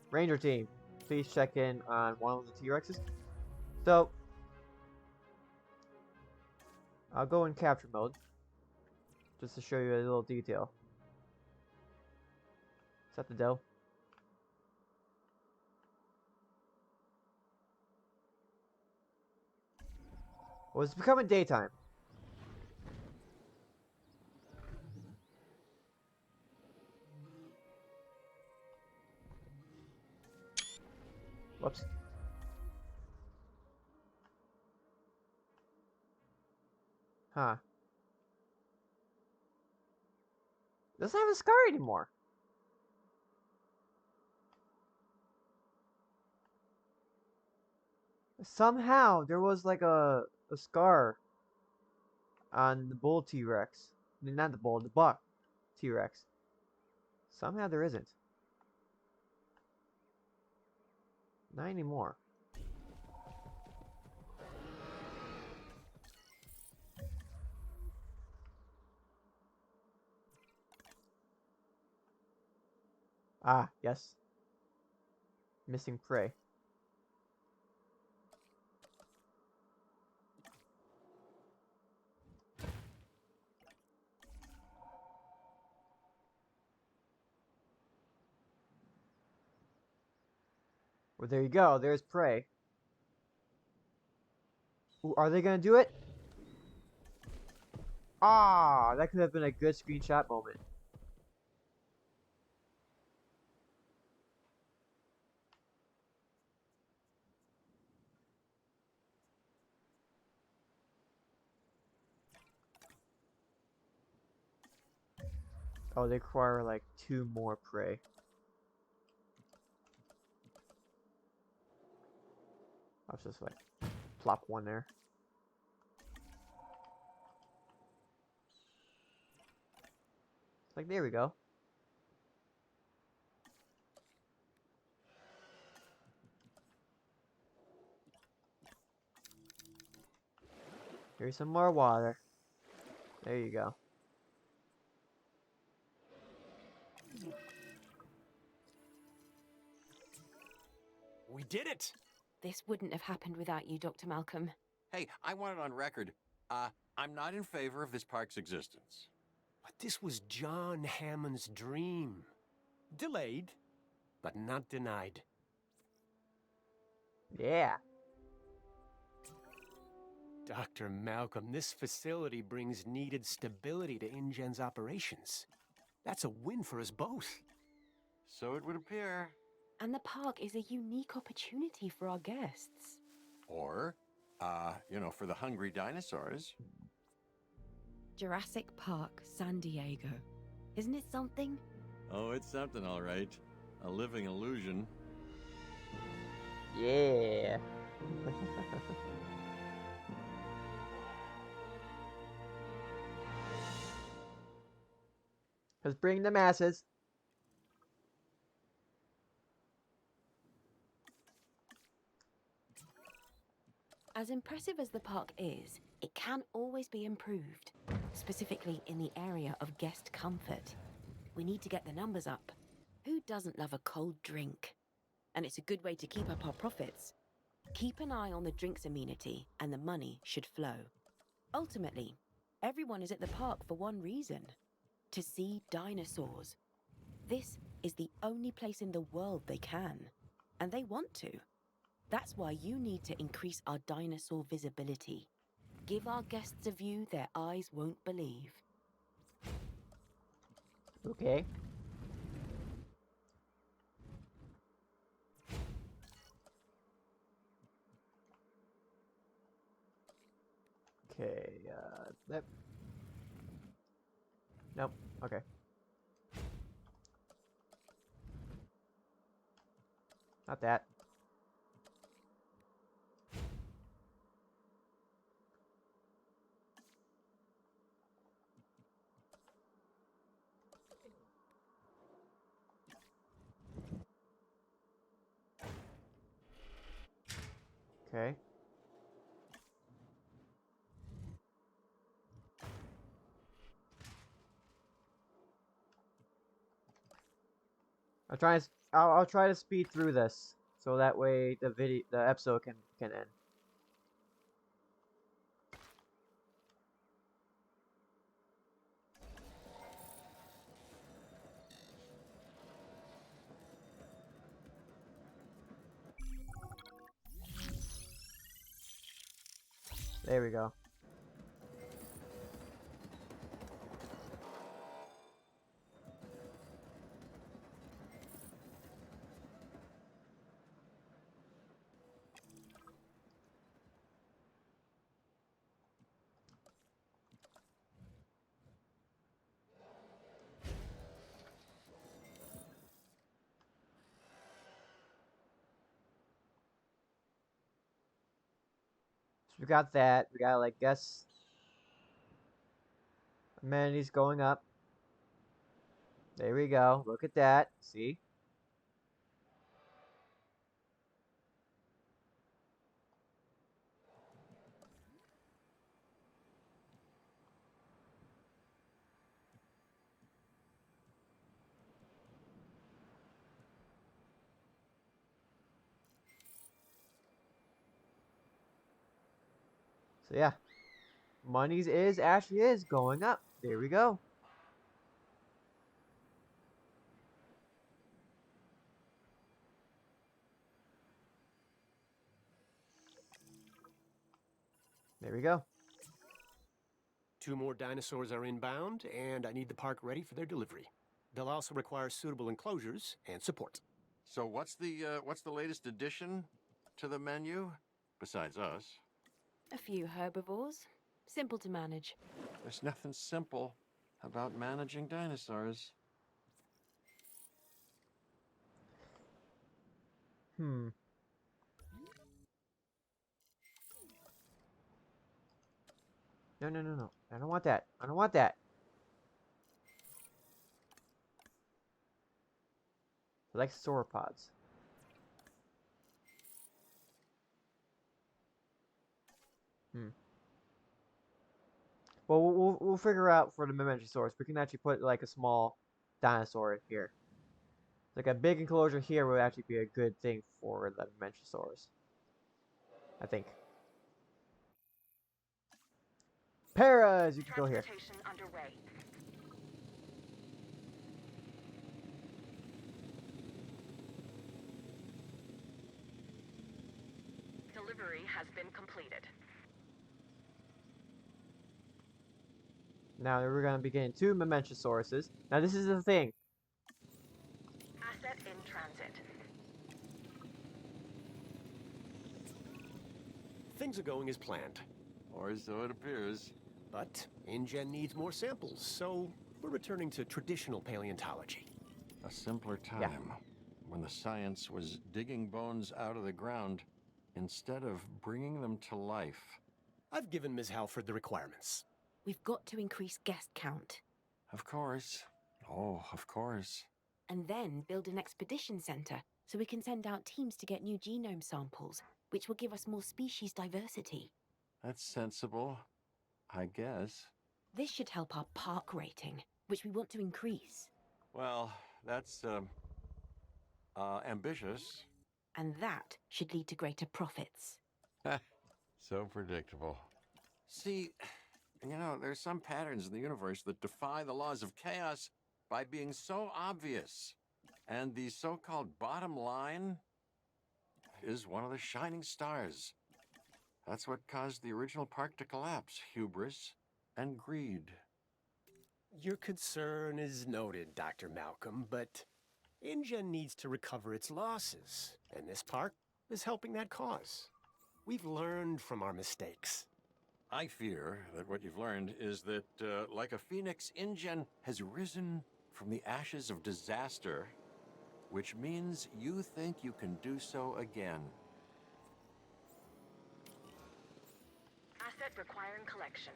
Ranger team, please check in on one of the T-Rexes. So, I'll go in capture mode, just to show you a little detail. Set the dough. Well, it's becoming daytime. Whoops. Huh. Doesn't have a scar anymore. Somehow there was like a scar on the bull T-Rex. Not the bull, the buck T-Rex. Somehow there isn't. Not anymore. Ah, yes. Missing prey. Well, there you go. There's prey. Ooh, are they gonna do it? Ah, that could have been a good screenshot moment. Oh, they require like 2 more prey. I'll just like plop one there. Like, there we go. Here's some more water. There you go. We did it! This wouldn't have happened without you, Dr. Malcolm. Hey, I want it on record. I'm not in favor of this park's existence. But this was John Hammond's dream. Delayed, but not denied. Yeah. Dr. Malcolm, this facility brings needed stability to INGEN's operations. That's a win for us both. So it would appear. And the park is a unique opportunity for our guests. Or, for the hungry dinosaurs. Jurassic Park, San Diego. Isn't it something? Oh, it's something, all right. A living illusion. Yeah. Let's bring the masses. As impressive as the park is, it can always be improved, specifically in the area of guest comfort. We need to get the numbers up. Who doesn't love a cold drink? And it's a good way to keep up our profits. Keep an eye on the drinks amenity, and the money should flow. Ultimately, everyone is at the park for one reason: to see dinosaurs. This is the only place in the world they can, and they want to. That's why you need to increase our dinosaur visibility. Give our guests a view their eyes won't believe. Okay. Okay, yep. Nope, okay. Not that. Okay. I'll try to speed through this so that way the episode can end. There we go. we got that. We got, like, guess amenities going up. There we go. Look at that. See? So yeah, monies is actually is going up. There we go. There we go. 2 more dinosaurs are inbound, and I need the park ready for their delivery. They'll also require suitable enclosures and support. So what's the latest addition to the menu besides us? A few herbivores. Simple to manage. There's nothing simple about managing dinosaurs. Hmm. No, no, no, no. I don't want that. I don't want that. I like sauropods. Hmm. Well, we'll figure out for the Mamentosaurus. We can actually put like a small dinosaur here. Like a big enclosure here would actually be a good thing for the Mamentosaurus. I think. Paras, you can go here. Transportation underway. Delivery has been completed. Now we're gonna be getting 2 Mamentosaurus. Now this is the thing. Asset in transit. Things are going as planned. Or so it appears. But INGEN needs more samples, so we're returning to traditional paleontology. A simpler time, Yeah. when the science was digging bones out of the ground instead of bringing them to life. I've given Ms. Halford the requirements. We've got to increase guest count. Of course. Oh, of course. And then build an expedition center so we can send out teams to get new genome samples, which will give us more species diversity. That's sensible, I guess. This should help our park rating, which we want to increase. Well, that's, ambitious. And that should lead to greater profits. So predictable. See, there's some patterns in the universe that defy the laws of chaos by being so obvious. And the so-called bottom line is one of the shining stars. That's what caused the original park to collapse: hubris and greed. Your concern is noted, Dr. Malcolm, but INGEN needs to recover its losses, and this park is helping that cause. We've learned from our mistakes. I fear that what you've learned is that, like a phoenix, INGEN has risen from the ashes of disaster, which means you think you can do so again. Asset requiring collection.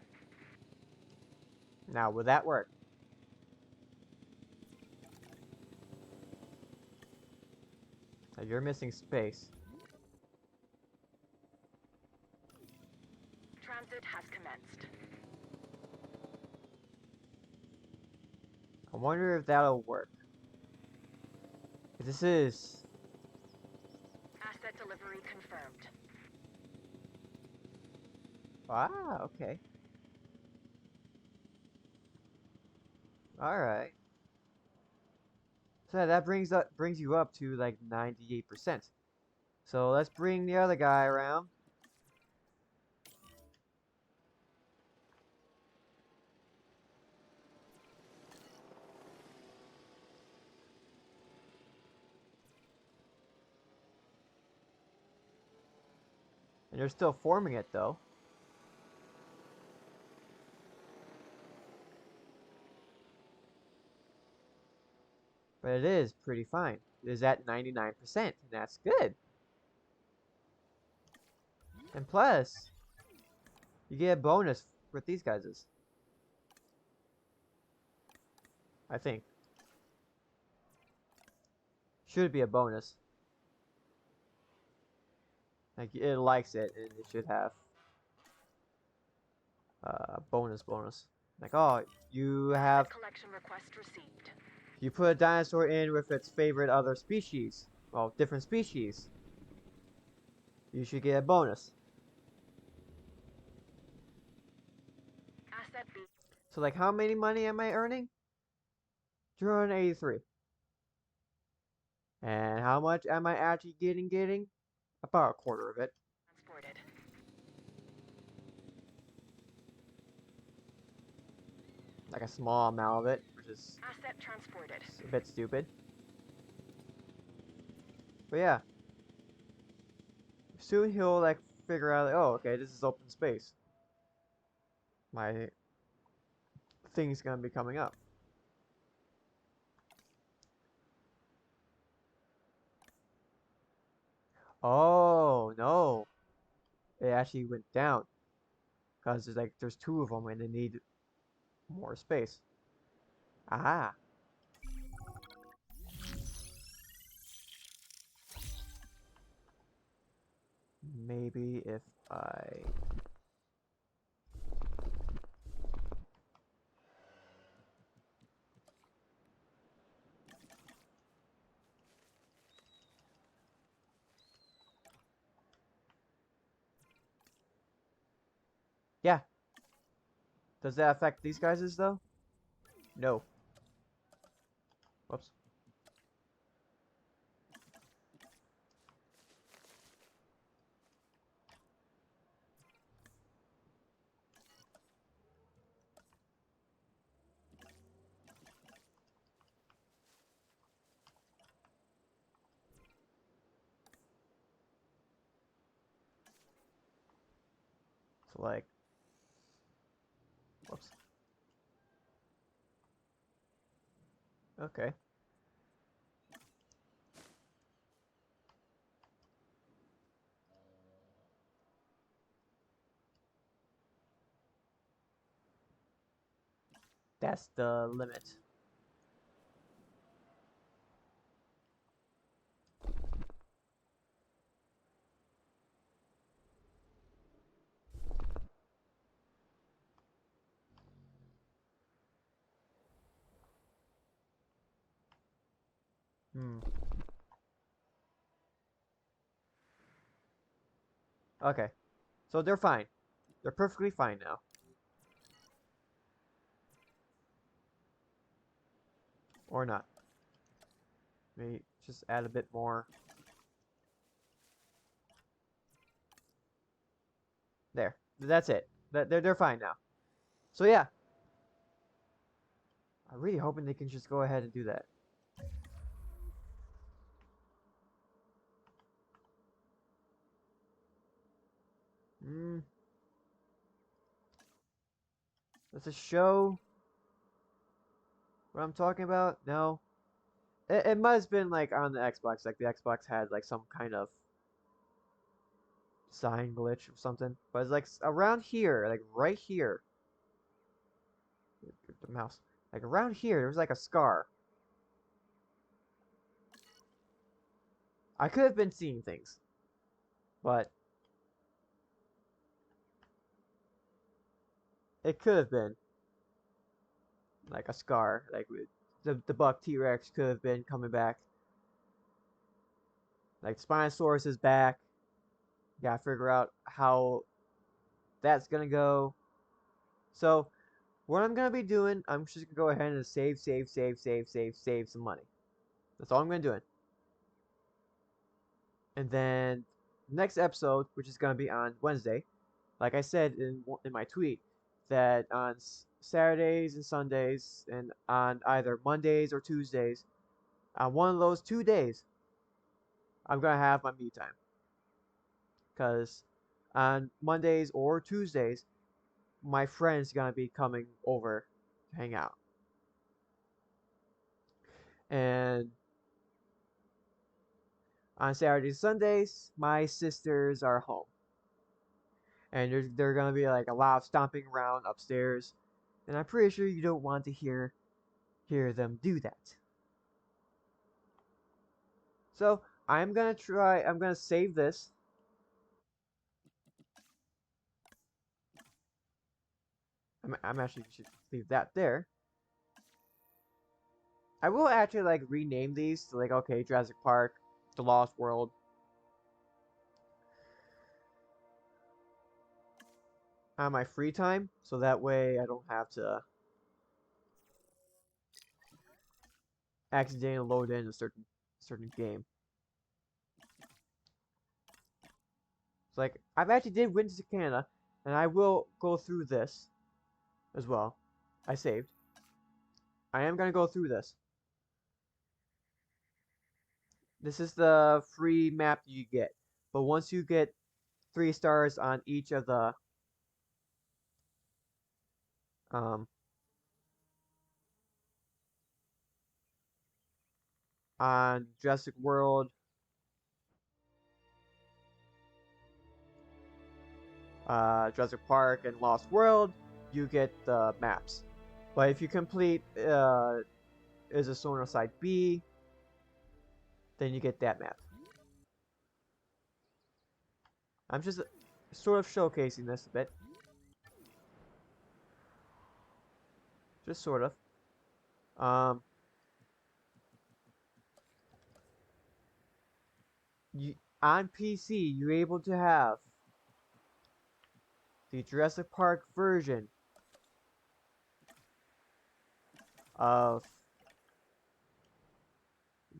Now, will that work? Now, you're missing space. Transit has commenced. I wonder if that'll work. This is... Asset delivery confirmed. Ah, okay. Alright. So that brings you up to like 98%. So let's bring the other guy around. And they're still forming it though. But it is pretty fine. It is at 99%, and that's good. And plus, You get a bonus with these guys. I think. Should be a bonus. Like, it likes it, and it should have bonus. Like, oh, you have collection request received. you put a dinosaur in with its favorite other species. Well, different species. You should get a bonus. Asset B. So, like, how many money am I earning? 283. And how much am I actually getting? About a quarter of it. Transported. Like a small amount of it, which is Asset transported. a bit stupid. But yeah. Soon he'll like figure out, like, oh, okay, this is open space. My thing's gonna be coming up. Oh no, it actually went down because there's two of them and they need more space. Ah, maybe if I yeah. Does that affect these guys though? No. Whoops. So like, whoops. Okay. That's the limit. Hmm. Okay. So they're fine. They're perfectly fine now. Or not. Maybe just add a bit more. There. That's it. They're fine now. So yeah. I'm really hoping they can just go ahead and do that. Hmm. Does it show what I'm talking about? No. It must have been like on the Xbox. Like the Xbox had like some kind of sign glitch or something. But it's like around here, like right here. The mouse. Like around here, there was like a scar. I could have been seeing things, but it could have been like a scar. Like the buck T-Rex could have been coming back. Like Spinosaurus is back. Gotta figure out how that's gonna go. So what I'm gonna be doing, I'm just gonna go ahead and save some money. That's all I'm gonna do. And then next episode, which is gonna be on Wednesday, like I said in my tweet, that on Saturdays and Sundays, and on either Mondays or Tuesdays, on one of those 2 days, I'm gonna have my me time. Cause on Mondays or Tuesdays, my friend's gonna be coming over to hang out. And on Saturdays and Sundays, my sisters are home. and there's gonna be like a lot of stomping around upstairs, and I'm pretty sure you don't want to hear them do that. So I'm gonna save this. I'm actually should leave that there. I will actually like rename these to like, okay, Jurassic Park, The Lost World. On my free time, so that way I don't have to accidentally load in a certain game. It's like I've actually did Winter Canada, and I will go through this as well. I saved. I am gonna go through this. This is the free map you get, but once you get 3 stars on each of the um on Jurassic World, Jurassic Park, and Lost World, you get the maps. But if you complete is a Sonar Side B, then you get that map. I'm just sort of showcasing this a bit. Just sort of. Um, you, on PC, you're able to have the Jurassic Park version of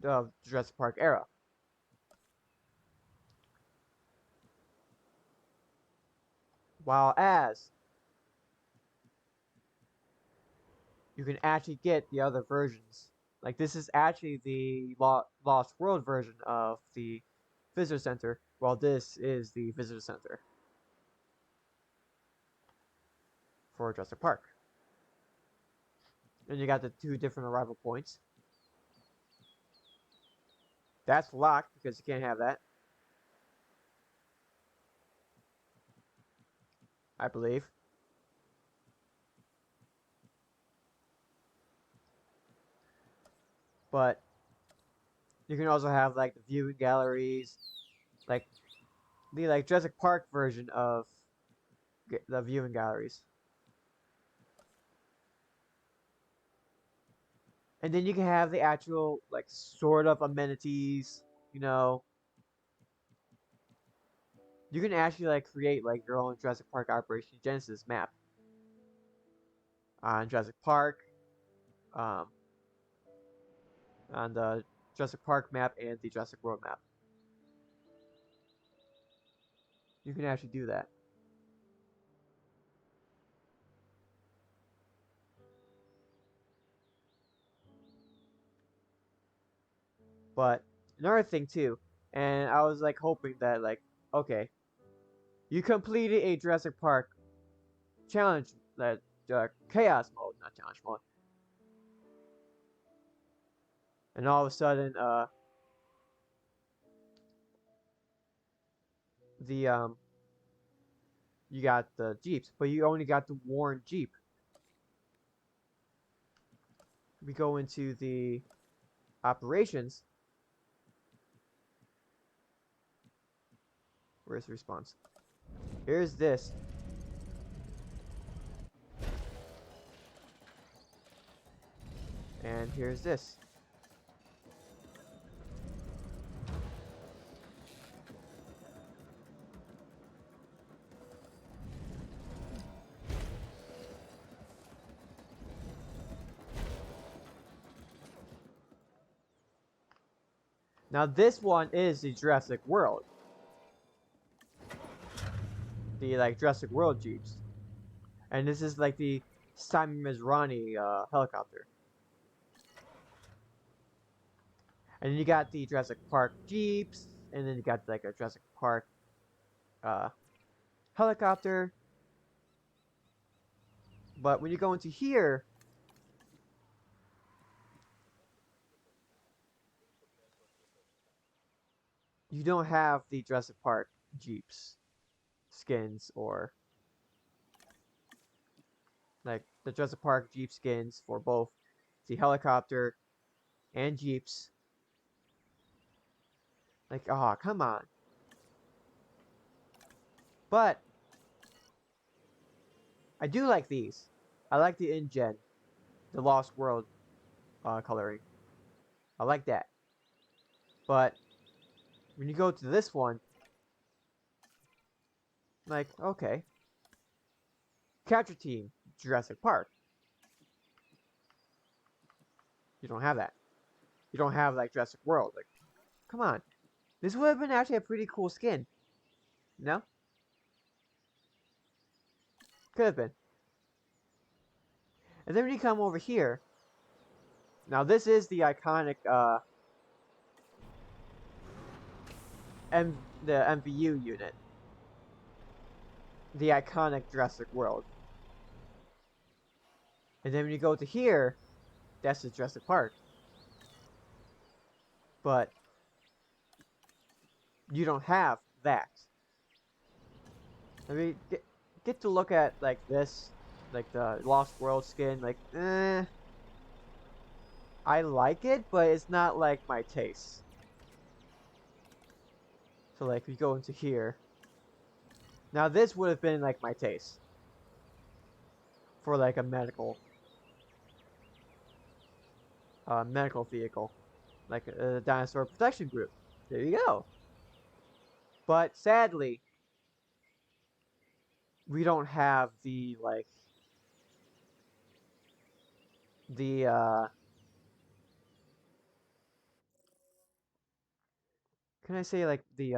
the Jurassic Park era. While as you can actually get the other versions. Like this is actually the Lost World version of the Visitor Center, while this is the Visitor Center for Jurassic Park. And you got the 2 different arrival points. That's locked because you can't have that, I believe. But you can also have like the viewing galleries, like the like Jurassic Park version of the viewing galleries. And then you can have the actual like sort of amenities, you know. You can actually like create like your own Jurassic Park Operation Genesis map on Jurassic Park, um, on the Jurassic Park map and the Jurassic World map. You can actually do that. But another thing too, and I was like hoping that like, okay, you completed a Jurassic Park challenge, that chaos mode, not challenge mode, and all of a sudden, the you got the Jeeps, but you only got the worn Jeep. We go into the operations. Where's the response? Here's this. And here's this. Now this one is the Jurassic World. The like Jurassic World Jeeps. And this is like the Simon Mizrahi helicopter. And then you got the Jurassic Park Jeeps, and then you got like a Jurassic Park helicopter. But when you go into here, you don't have the Jurassic Park Jeeps. skins, or like the Jurassic Park Jeep skins for both the helicopter and Jeeps. Like, oh, come on. But I do like these. I like the INGEN, the Lost World coloring. I like that. But when you go to this one, like, okay. Capture Team, Jurassic Park. You don't have that. You don't have like Jurassic World. Like, come on. This would have been actually a pretty cool skin. No? Could have been. And then when you come over here, now this is the iconic the MVU unit. The iconic Jurassic World. And then when you go to here, that's the Jurassic Park. But you don't have that. I mean, get to look at like this, like the Lost World skin, like, I like it, but it's not like my taste. So like, we go into here. Now this would have been like my taste. For like a medical vehicle. Like a dinosaur protection group. There you go. But sadly, we don't have the like the can I say like the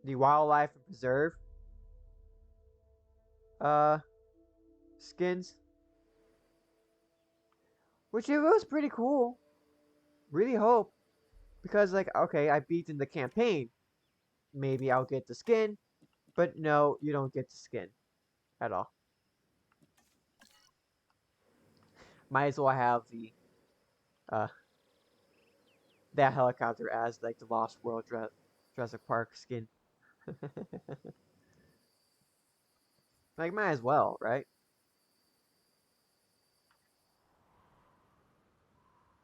wildlife preserve uh skins, which it was pretty cool. Really hope, because like, okay, I beat in the campaign, maybe I'll get the skin, but no, you don't get the skin at all. Might as well have the uh that helicopter as like the Lost World Jurassic Park skin. Like, might as well, right?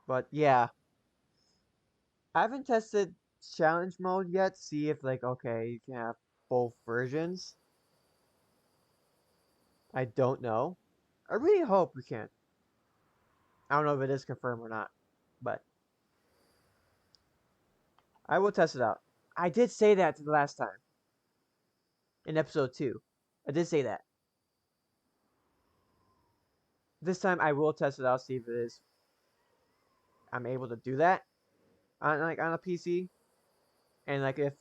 But yeah, I haven't tested challenge mode yet. See if like, okay, you can have both versions. I don't know. I really hope we can. I don't know if it is confirmed or not, but I will test it out. I did say that the last time in episode 2. I did say that. This time I will test it out, see if it is I'm able to do that on like on a PC, and like if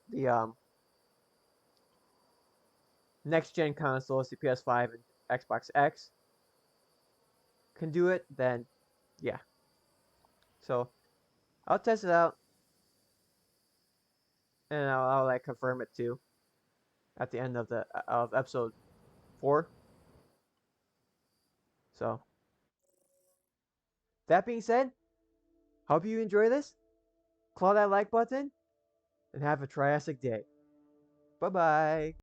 the next gen consoles, the PS5 and Xbox X can do it, then yeah. So I'll test it out, and I'll like confirm it too at the end of the of episode 4. So that being said, hope you enjoy this. Claw that like button and have a Triassic day. Bye bye.